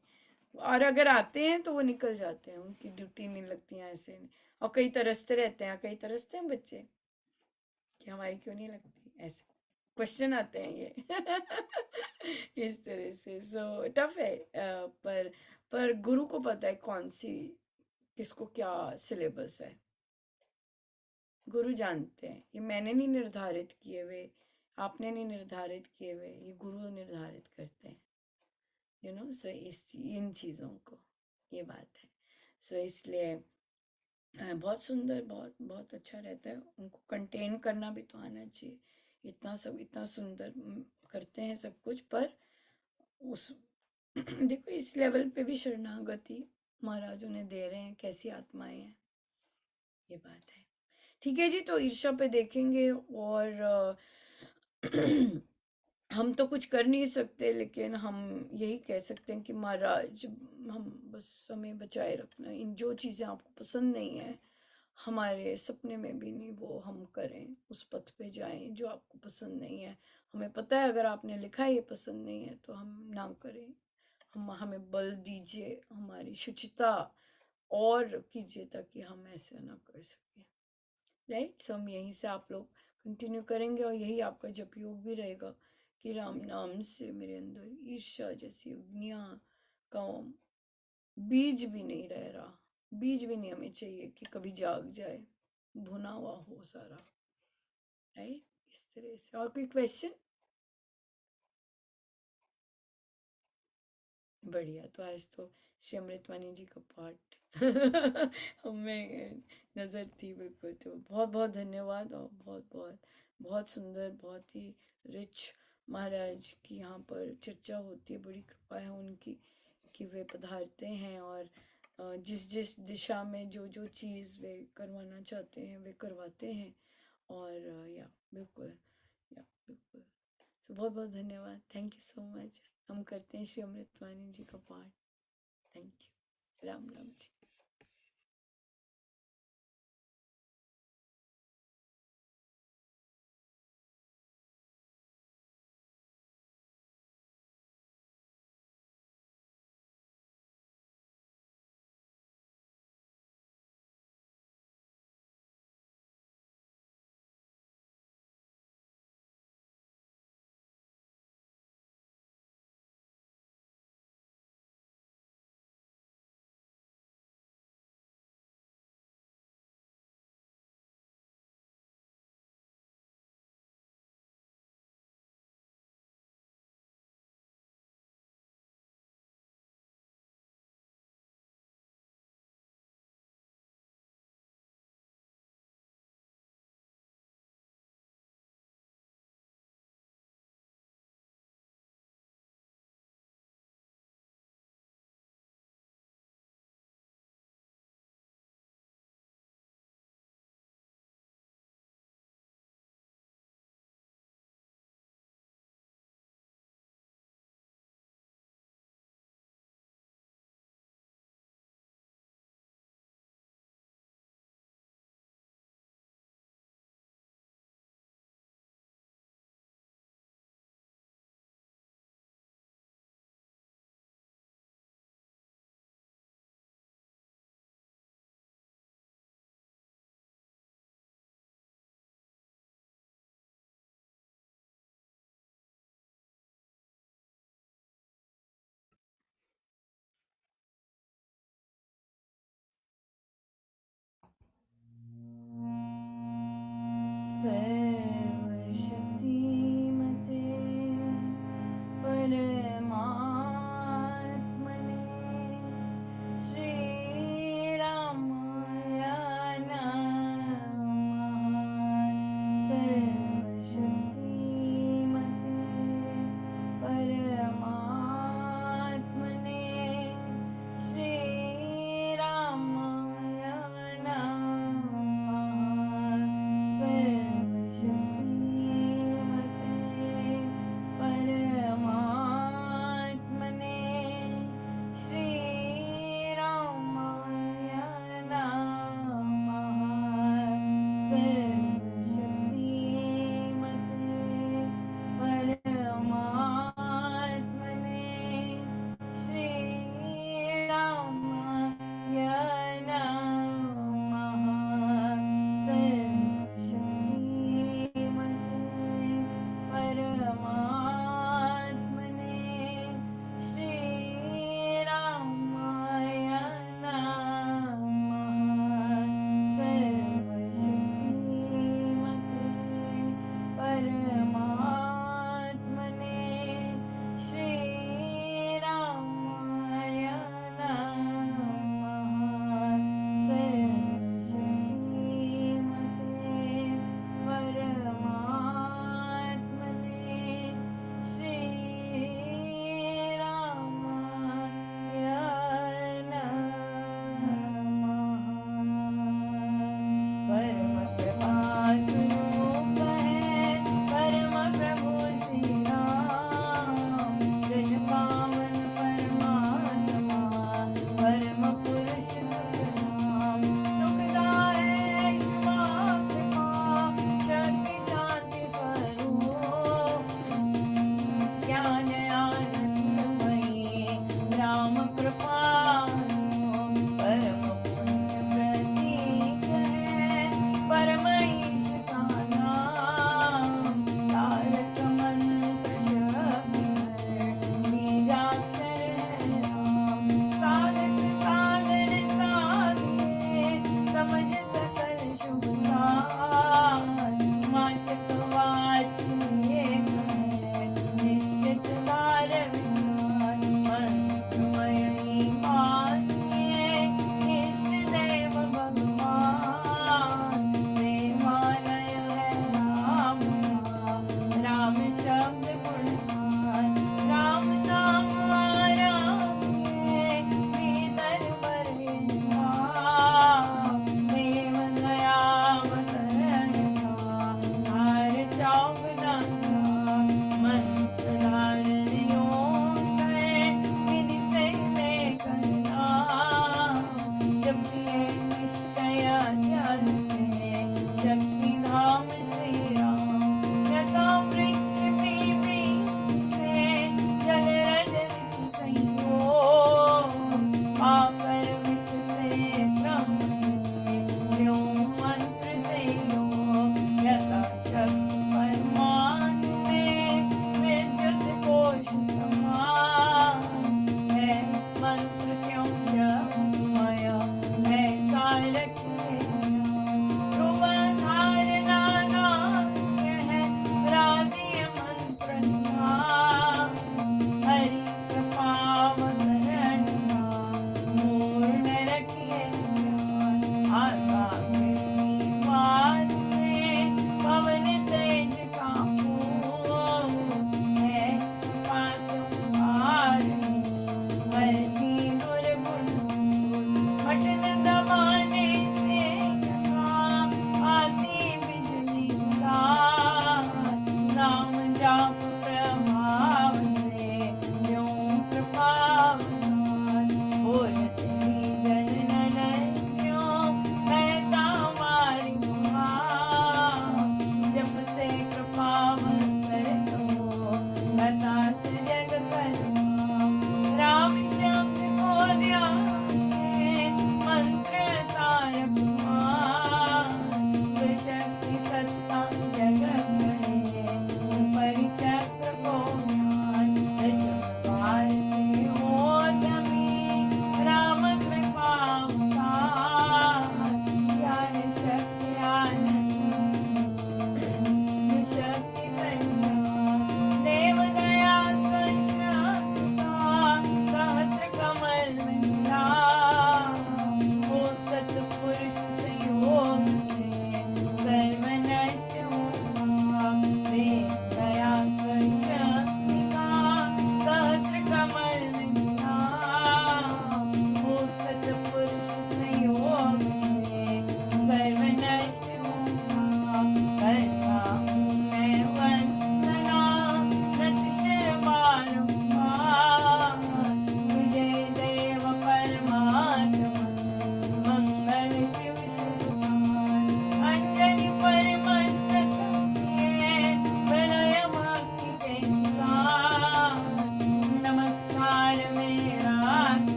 और अगर आते हैं तो वो निकल जाते हैं, उनकी ड्यूटी नहीं लगती है ऐसे नहीं। और कई तरसते रहते हैं, कई तरसते हैं बच्चे कि हमारी क्यों नहीं लगती, ऐसे क्वेश्चन आते हैं ये इस तरह से। सो टफ है। पर गुरु को पता है कौन सी, किसको क्या सिलेबस है, गुरु जानते हैं। ये मैंने नहीं निर्धारित किए हुए, आपने नहीं निर्धारित किए हुए, ये गुरु निर्धारित करते हैं, यू नो। सो इन चीज़ों को, ये बात है। सो इसलिए बहुत सुंदर, बहुत बहुत अच्छा रहता है। उनको कंटेन करना भी तो आना चाहिए। इतना सुंदर करते हैं सब कुछ, पर उस देखो इस लेवल पे भी शरणागति महाराज उन्हें दे रहे हैं, कैसी आत्माएं हैं, ये बात है। ठीक है जी, तो ईर्ष्या पे देखेंगे। और हम तो कुछ कर नहीं सकते, लेकिन हम यही कह सकते हैं कि महाराज, हम बस हमें बचाए रखना, इन जो चीज़ें आपको पसंद नहीं है, हमारे सपने में भी नहीं वो हम करें, उस पथ पे जाएं जो आपको पसंद नहीं है। हमें पता है अगर आपने लिखा है ये पसंद नहीं है तो हम ना करें। हमें बल दीजिए, हमारी शुचिता और कीजिए ताकि हम ऐसे ना कर सकें। राइट। सो हम यहीं से आप लोग कंटिन्यू करेंगे, और यही आपका जप योग भी रहेगा कि राम नाम से मेरे अंदर ईर्ष्या जैसी अग्नियां का बीज भी नहीं रह रहा। बीज भी नहीं हमें चाहिए कि कभी जाग जाए, भुना हुआ हो सारा। राइट, इस तरह से। और कोई क्वेश्चन? बढ़िया। तो आज तो श्री अमृतवाणी जी का पाठ हमें नज़र थी बिल्कुल। तो बहुत बहुत धन्यवाद, और बहुत बहुत बहुत सुंदर, बहुत ही रिच महाराज की यहाँ पर चर्चा होती है। बड़ी कृपा है उनकी कि वे पधारते हैं, और जिस जिस दिशा में जो जो चीज़ वे करवाना चाहते हैं वे करवाते हैं। और या बिल्कुल, या बिल्कुल। सो बहुत बहुत धन्यवाद, थैंक यू सो मच। हम करते हैं श्री अमृतवाणी जी का पाठ। Thank you. राम राम जी। स्वरूप है परम प्रभु श्री राम, जन पावन परमात्मा परम पुरुष सुखधाम, सुखदाय क्षमा कृपा शक्ति शांति स्वरूप, ज्ञान आनंदमयी राम कृपालु, परम पुण्य प्रतीक है परम ईश का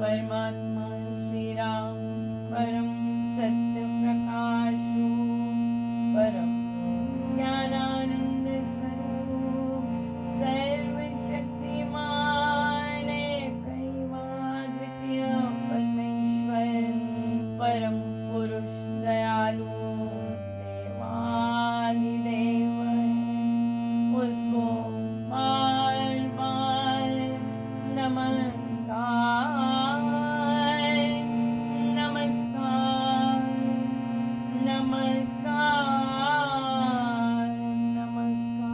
परमात्मा श्री राम परम सत्य प्रकाशो परम ज्ञानानंद स्वरूप सर्वशक्तिमान कैवाद्वितीय परमेश्वर परम पुरुष दयालु देवादिदेव है, उसको बार बार नमस्कार नमस्कार नमस्कार नमस्कार।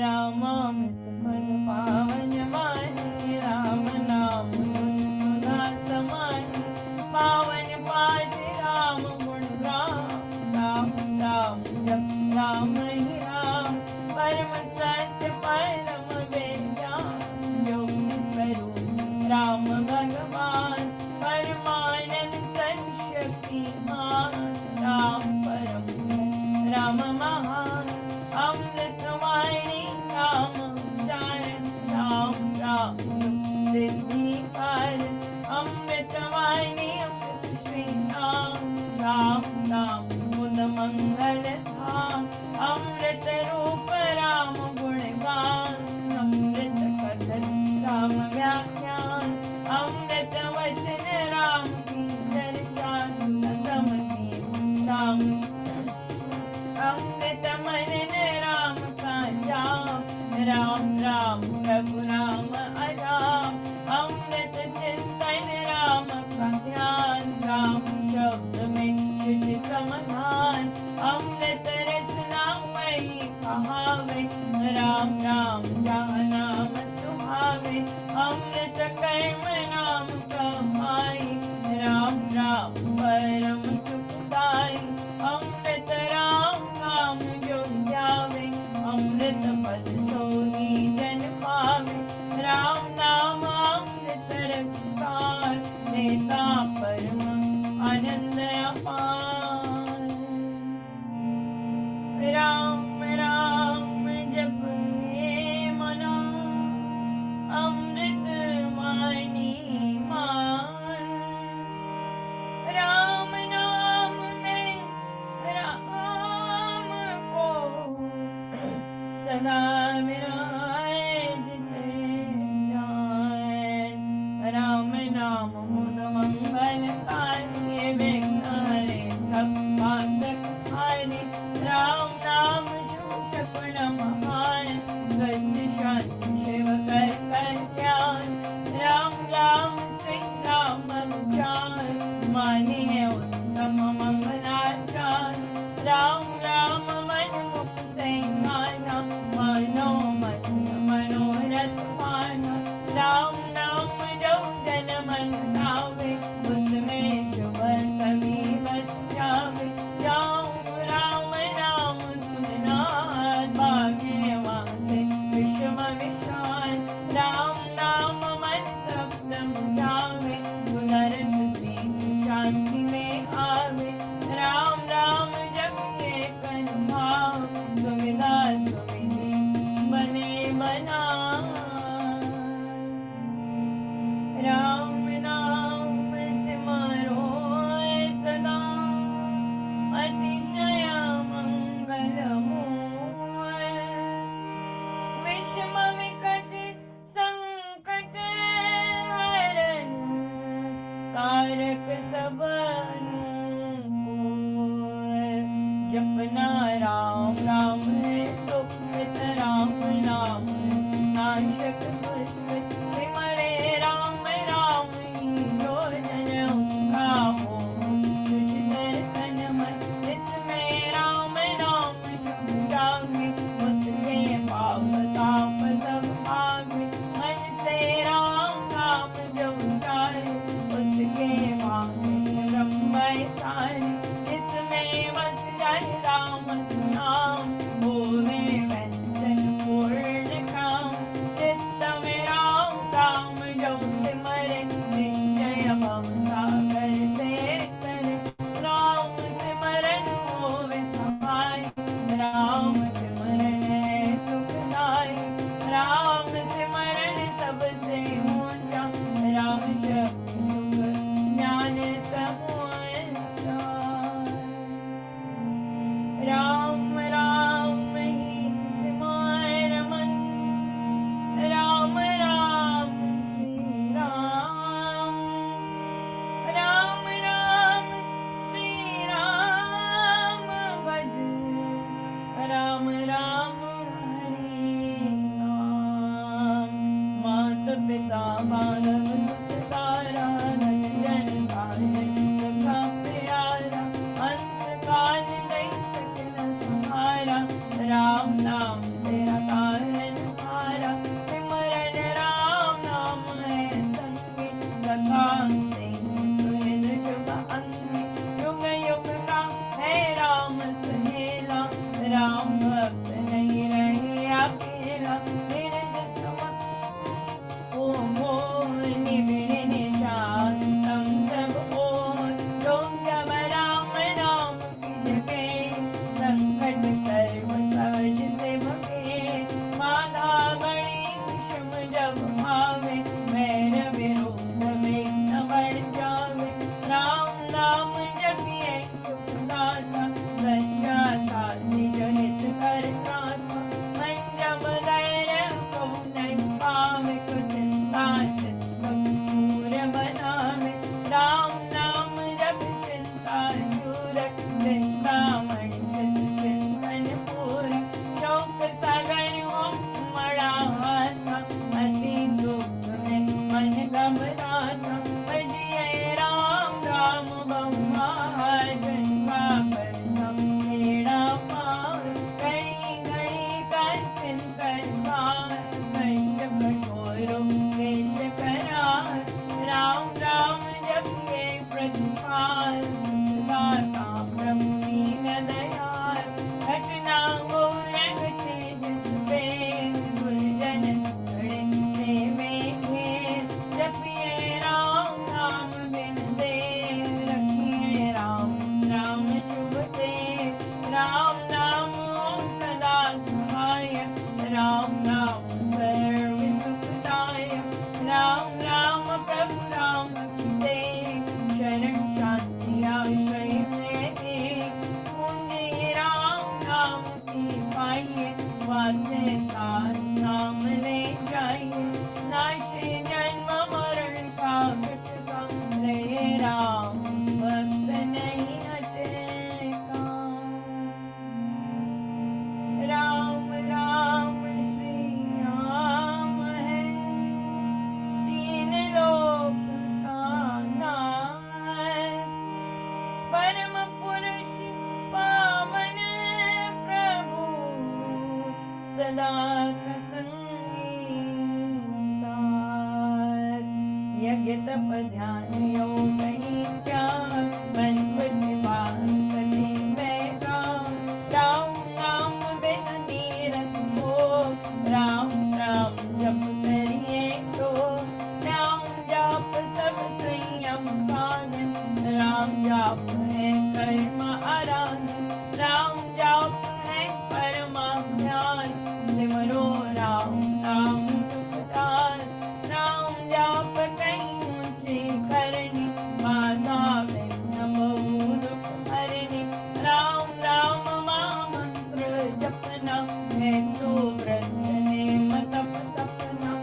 रामामृत पद पावन वाणी राम नाम गुण सुधा समानी पावन पाठ राम गुण राम राम राम जप राम ही राम परम सत्य परम वेद्यान योगी स्वरूप राम भगवान परमानंद सर्वशक्तिमान राम परम राम महान अमृतवाणी राम उच्चारण राम राम सुख सिद्धि कारण अमृतवाणी अमृत श्री राम राम राम मुद मंगल धाम अमृत रूप राम गुणगान अमृत कथन राम व्याख्यान अमृत वचन राम की चर्चा सुन समझी राम अमृत मनन राम का जाप राम राम प्रभु राम अराम अमृत चिंतन राम का ध्यान राम शब्द में शुद्ध समाधान अमृत रसना वही कहावे राम राम जहाँ नाम सुहावे अमृत कर्म नाम कमाई राम राम परम सुखदाई अमृत राम नाम जो ध्यावे अमृत पद सोई जन पावे राम नाम अमृत रस सार देता परम आनंद अपार। राम राम जप हे मना अमृत वाणी मान राम नाम में राम को सदा विराजित जान राम नाम मुद मंगल कार्य विघ्न हरे सब बाधक हारे राम नाम शूषक महान स्वस्थ शांति शिव कर कल्याण राम राम श्री राम विचार मानिए उत्तम मंगलाचार राम राम मन मुख सैनाना मनो मन मनोरथ माना राम नाम जो जन मन लावे उसमें शुभ सभी बस जावे राम राम नाम धुननाद भाग्यवान से विश्व विशाल राम नाम मंत्र जावे गुणरस सीख शांति में आवे राम राम जप के कर भाव सुविधा सुविधि बने बना राम नाम सिमरो सदा अतिशय मंगलमूल विषम विकट संकट हरण कारक सब अनुकूल जपना राम राम है सुखित राम नाम नाशक दुष्ट सिमरे राम राम पिता मानव सुखदारा धन जन साजन सखा प्यारा अंत काल नहीं सके न सहारा राम नाम तेरा कारण हारा सिमरन राम नाम है संगी सखा सिंह सुहृद शुभ अंगी युग युग का है राम सहेला राम भक्त नहीं रहे अकेला निबिड़ निशान तम सब ओर लोग जब राम नाम की जगह संकट सर्व सहज से भगे बाधा बड़ी विषम जब भावे वैर विरोध विघ्न बढ़ जावे राम नाम जपिए सुखदाता सच्चा साथी जो हित करता मन जब धैर्य को नहीं पावे कुछ दूर बनावे राम नाम जब चिंता दूर चिंतामणि चिंतन पूरा शोक सागर हो मड़ा हाथा अति दुख में मन घबराता भजिए राम राम बहुमार जनका करना मेरा पार घड़ी घड़ी कर चिंतन पार कष्ट कठोरों देश करार राम राम जपिए प्रतिपाल सुखदाता प्रभु दीन दयाल घटना हो घटे जिस पे दुर्जन खड़े देवे घेर जपिए राम नाम बिन देर रखिए राम राम शुभ देव राम नाम हो सदा सहायक राम नाम सर्व सुखदायक राम राम प्रभु राम की देव शरण शांति आश्रय दे पूंजी राम नाम की पाइए वाते साथ नाम ले जाइए नाशे जन्म मरण का घटका रहे राम भक्त नहीं हटेगा राम राम श्री राम है तीन लोक का नाथ परम पुरुष पावन प्रभु सदा का संगी साथ यज्ञ तप ध्यान योग कहीं क्या मन बुद्धि वाण सती बैठा राम राम बिन नीरस हो राम राम जप करिए तो राम जाप सब संयम साधन राम जाप है कर्म आराधन राम जाप है परमाभ्यास सिमरो राम नाम सुखदास राम जाप कहीं ऊंची करनी बाधा विघ्न बहु दुख हरनी राम राम महामंत्र जपना है सुव्रत नेम तप तपना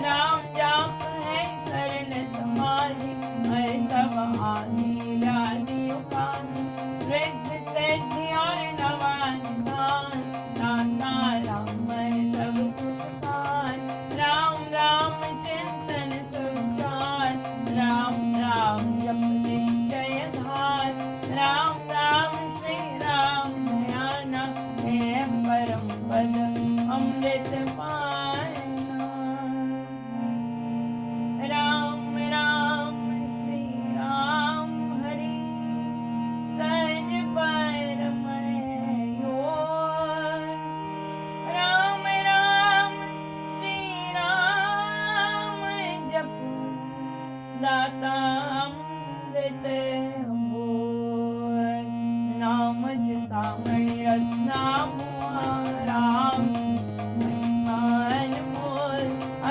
राम जाप है सरल समाधि हर सब आदि व्याधि उपाधि वृद्ध सिद्धि और नवान दान दाता राम है सब सुखदान राम राम चिंतन सुचार राम राम जप निश्चय धार राम राम श्री राम ध्याना है परम पद अमृत पाना राम राम श्री राम हरि सहज परम योग राम राम श्री राम जप दाता अमृत भोग नाम चिंतामणि रत्नाम राम अनमोल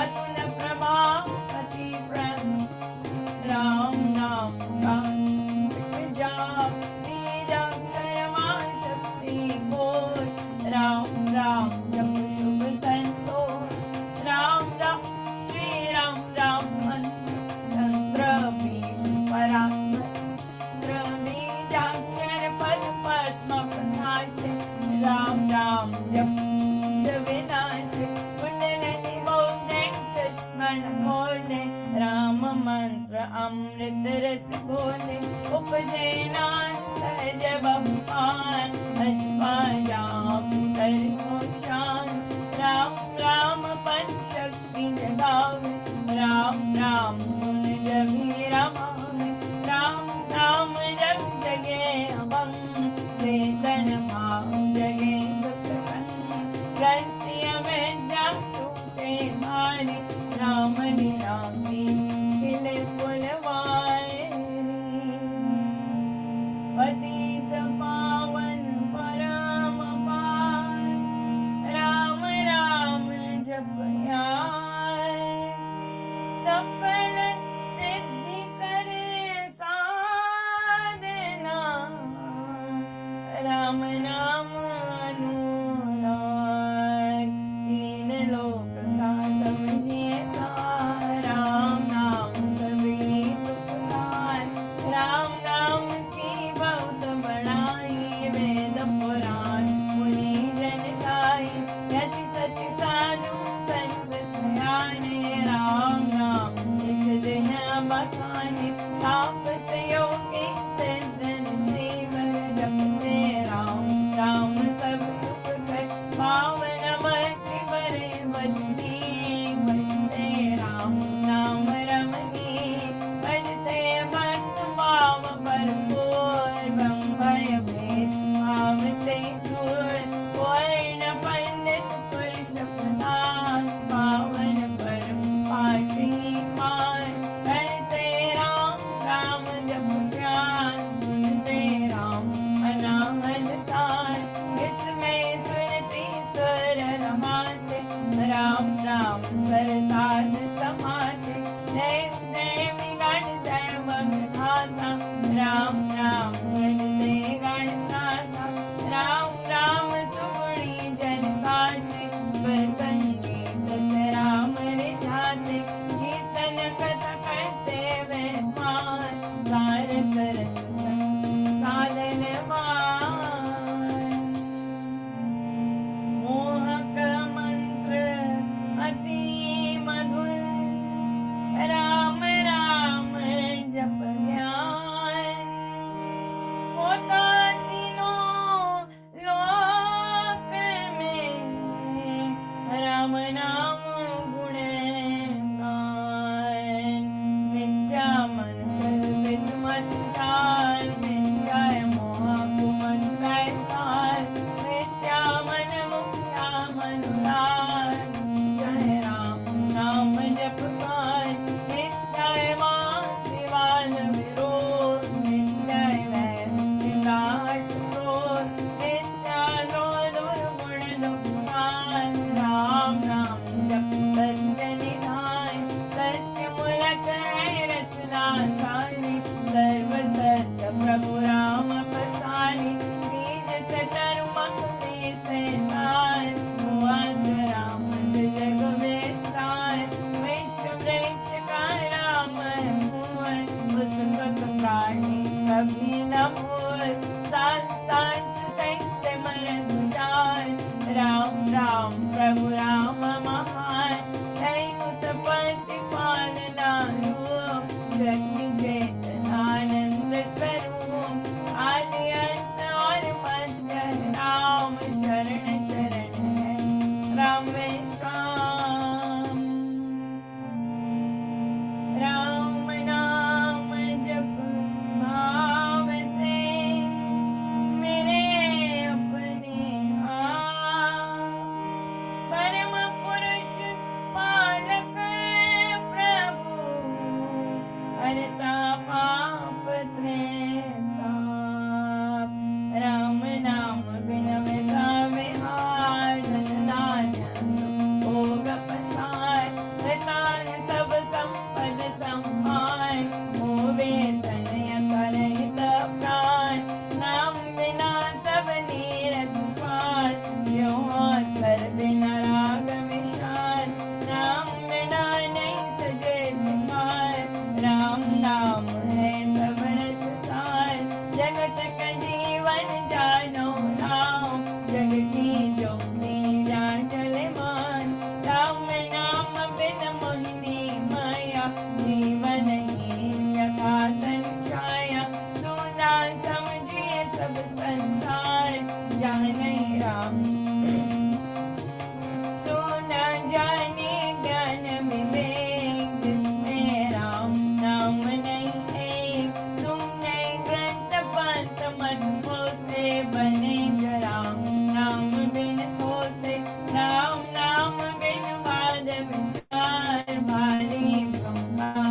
अतुल प्रभाव अति प्रेम राम नाम का जाप बीजाक्षर मां शक्ति कोश राम राम जप शुभ संतोष राम राम श्री राम राम मंत्र बीज परात्म बीजाक्षर पद पद्म प्रकाश राम राम जप बोले, राम मंत्र अमृत रस घोले, उपजे नाथ सहज बहु पान, अजपा जाप कर हो शान, राम राम पद शक्ति जगावे, राम राम गुण जभी रमावे, राम राम जग जगे अभंग, वेदन भाव जगे सुख संग, रस्तिय विद्या टूटे भारी, राम निरामी खिले फुलवारी, पतित पावन परम पावन, राम राम जपयाय, सफल सिद्धि करे साधना, राम नाम अनुराग, तीन लोक का समझिए सार, राम नाम सभी सुखदाय, राम नाम की बहुत बड़ाई, वेद पुराण मुनि जन गाई, यति सति साधु संत सयाने, राम नाम निष दिन बखाने, तापस योगी सिद्ध ऋषिवर, जपते राम राम सब सुख कर, पावन भक्ति बरे भजनी, भजते राम नाम रमनी, भजते भक्त भाव भरपूर, ब्रह्म भय भेद भाव से दूर, वर्ण पंडित पुरुष प्रधान, पावन परम पाठी मान, करते राम राम जप ध्यान, सुनते राम अनाहत तान, इसमें सुरति सुर रमाते, राम राम स्वर साध समाते, देव देवी गण दैव घाता, राम राम गणते गणनाथा, राम राम सुगुणी जन गाते, स्वर संगीत से राम रिझाते, कीर्तन कथा करते वे मान, सार सरस संग साधन मोहक मंत्र अति मधुर, राम राम जप ध्यान, होता तीनों लोक में, राम नाम गुण गान, मिथ्या मन कल्पित मत काल, मिथ्याय मोह कुमत कैताल, मिथ्या मन मुख्या मनुराल, जय राम नाम जप काल, मिथ्याय मान विवाद विरोध, मिथ्याय वैर निंदाहट क्रोध, मिथ्या क्रोध दुर्गुण दुखान, राम नाम जप सत्य निधान, सत्य मूलक है रचना सारी, सर्व सत्य प्रभु राम पसारी, बीज से धर्म से तार, भुवन राम से जग विस्तार, विश्व वृक्ष का राम है मूल, पुस्तक प्राणी कभी न भूल, सात सांस से मन सुजान, राम राम प्रभु राम महान, है उत्पत्ति पालना रूप, शक्ति जीवनहीन यथा तन छाया, सुना समझिए सब संसार, जहाँ नहीं राम सुना जाने ज्ञान विवेक, जिसमें राम नाम नहीं है, सुने ग्रंथ पंथ मन होते, बने जो राम नाम बिन होते, राम नाम बिन वाद विचार, भारी ब्रह्मा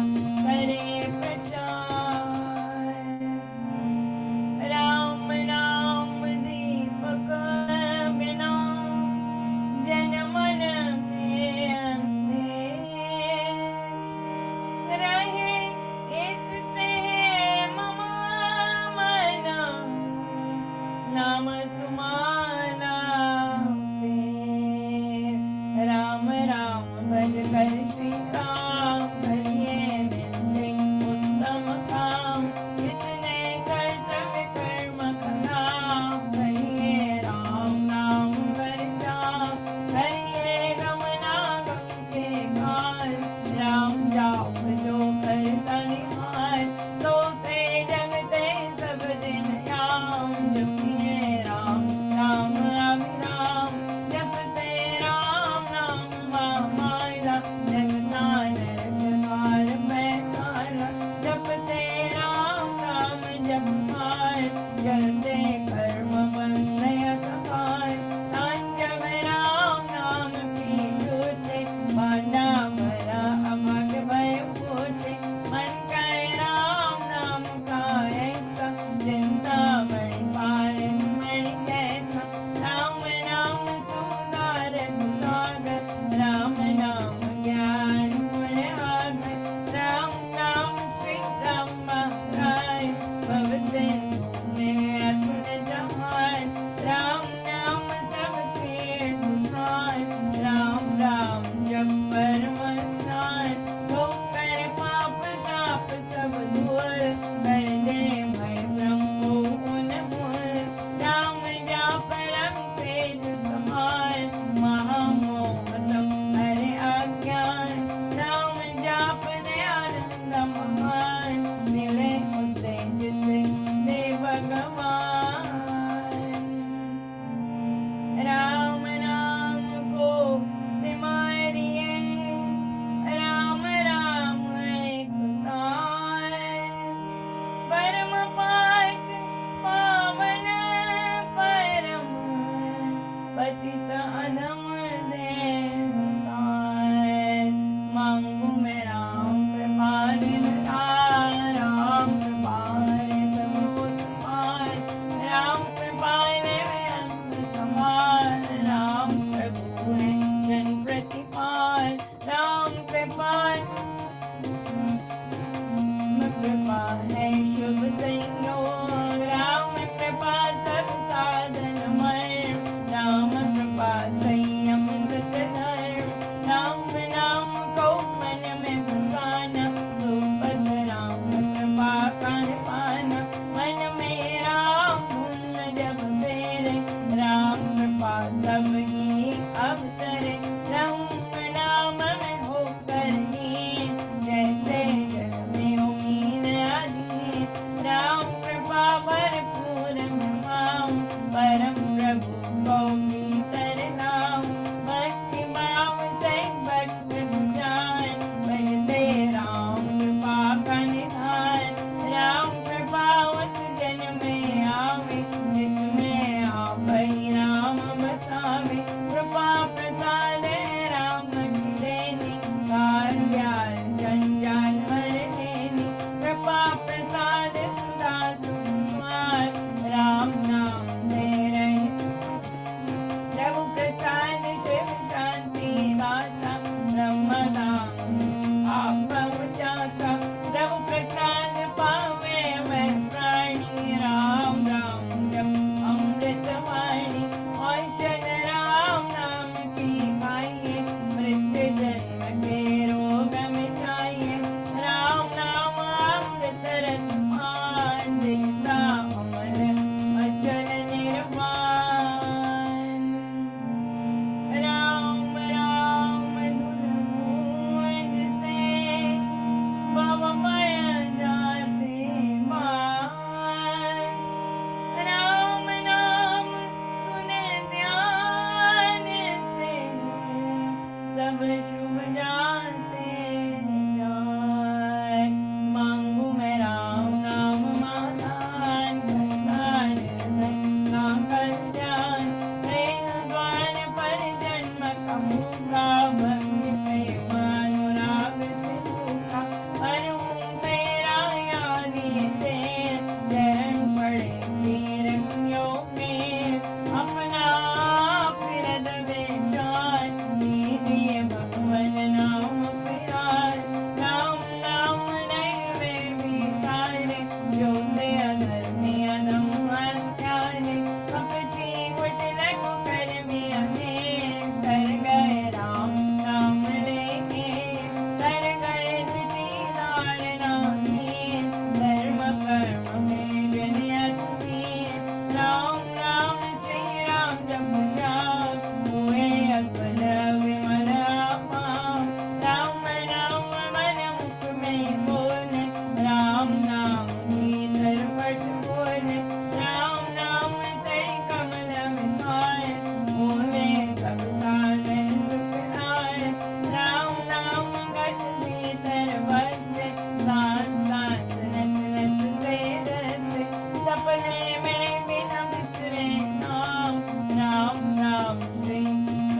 बोले, राम नाम भीतर पट बोले, राम नाम से कमल में आयस, बोले सब साधन सुख आयस, राम नाम गत भीतर बसे, सांस सांस नस नस से रसे, सपने में भी न बिसरे नाम, राम राम श्री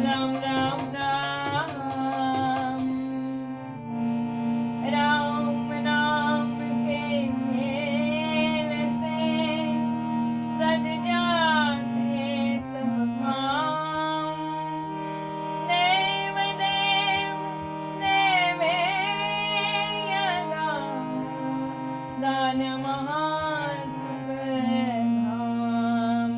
राम राम राम। राम नाम के खेल से सज जाते सब काम, देव देव देवैया राम, दान महासुख धाम।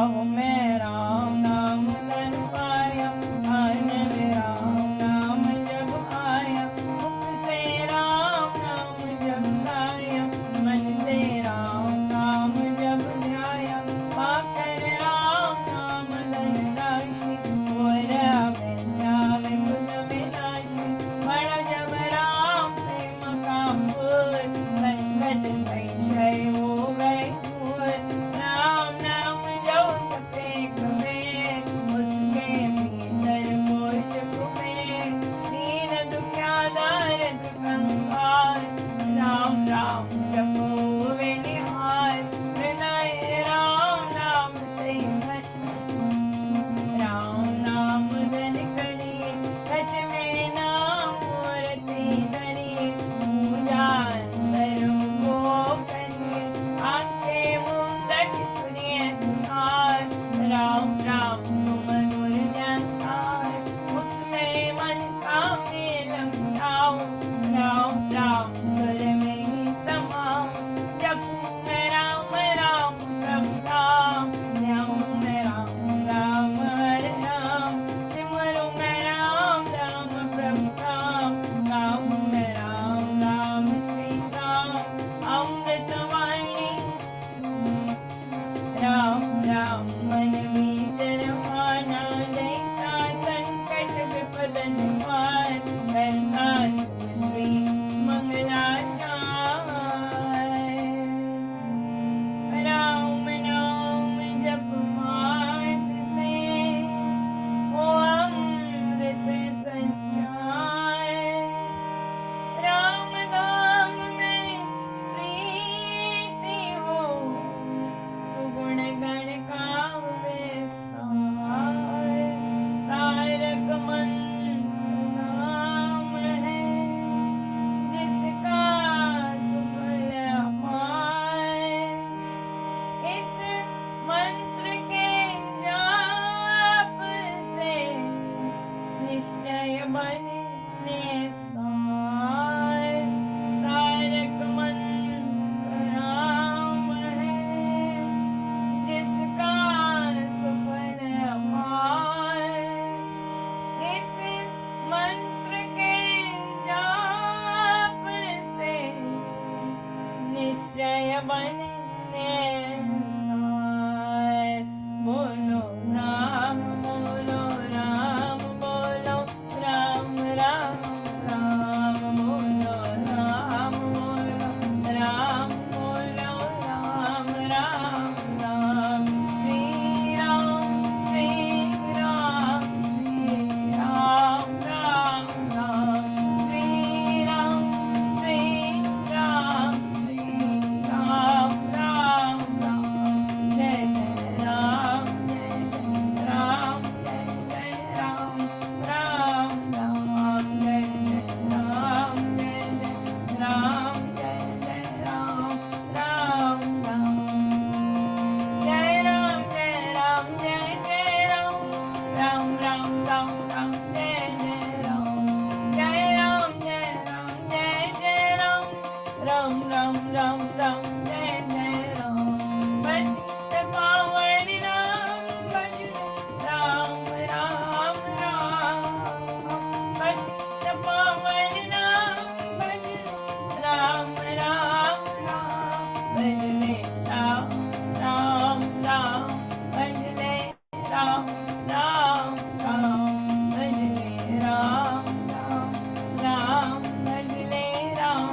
अहो मैं राम नाम धन पाया, आनंद राम नाम जब आया, मुख से राम नाम जब गाया, मन से राम नाम जब ध्याया, पाकर राम नाम धन राशि, और आवे कुल विनाशी, बड़ा जब राम प्रेम का फूल, संकट संशय हो गए दूर, राम नाम जो जपे कबीर, उसके भीतर कोश कुबेर, दीन दुखिया दारिद्र कंगाल, राम राम जपो वे निहाल, हृदय राम नाम से भर, राम नाम धन करिए, सच में नाम मूर्ति धरिए, पूजा अंतर को करिए, आंखें मुंदट सुनिए सुनार, राम राम सुमधुर जानकार, उसमें मन का मेल मिटाओ, राम राम सुर में ही समाओ, जपूं मैं राम राम प्रभु राम, ध्याऊं मैं राम राम हरे राम, सिमरूं मैं राम राम प्रभु राम, गाऊं मैं राम राम श्री राम, अमृतवाणी राम राम मन विचर माना, दैता संकट विपद निवार, करता शुभ श्री मंगलाचार। राम नाम जप मात्र से हो अमृत संचार, राम धाम में प्रीति हो, सुगुण गण का विस्तार, तारक मंत्र नाम है, जिसका सुफल अपार, इस मंत्र के जाप से निश्चय बने निस्तार, तारक मंत्र नाम है, जिसका सुफल अपार, इस मंत्र के जाप से निश्चय बने निस्तार। बोलो राम बोलो राम बोलो, राम राम राम बोलो, राम बोलो राम बोलो, राम राम राम, श्री राम श्री राम श्री राम राम राम, श्री राम श्री राम श्री राम राम राम, जय जय राम जय जय राम, जय जय राम राम राम, जय जय राम जय जय राम, जय जय राम राम राम, जय राम जय राम जय जय राम, राम राम राम राम, जय जय राम, जय राम जय राम जय जय राम, राम राम राम राम, जय जय राम, पतित पावन राम भज, राम राम राम, पतित पावन राम भज, राम राम राम, भजले राम राम राम, भजले राम राम राम, भजले राम राम राम, भजले राम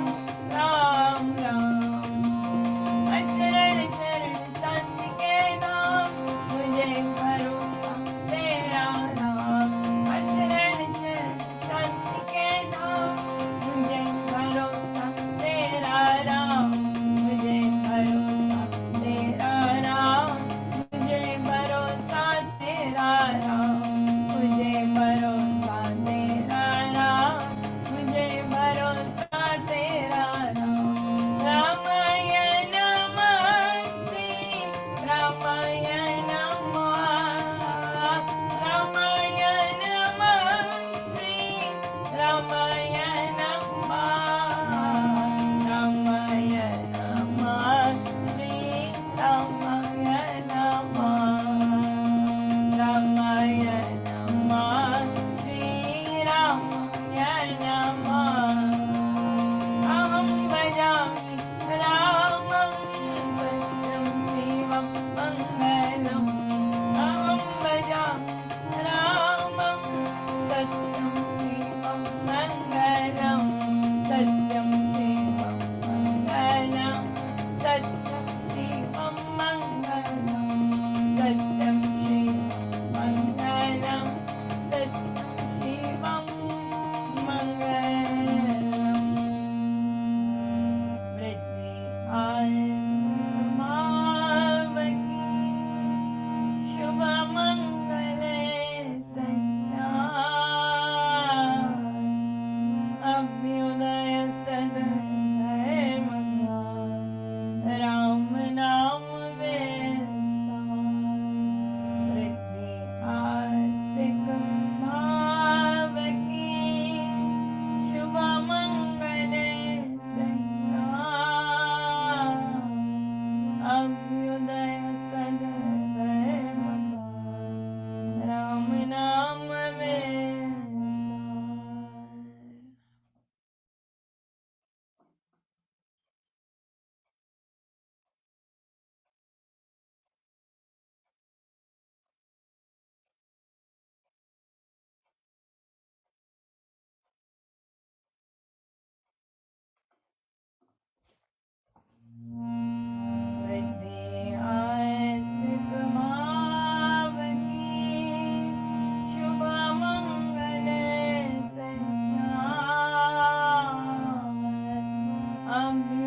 अब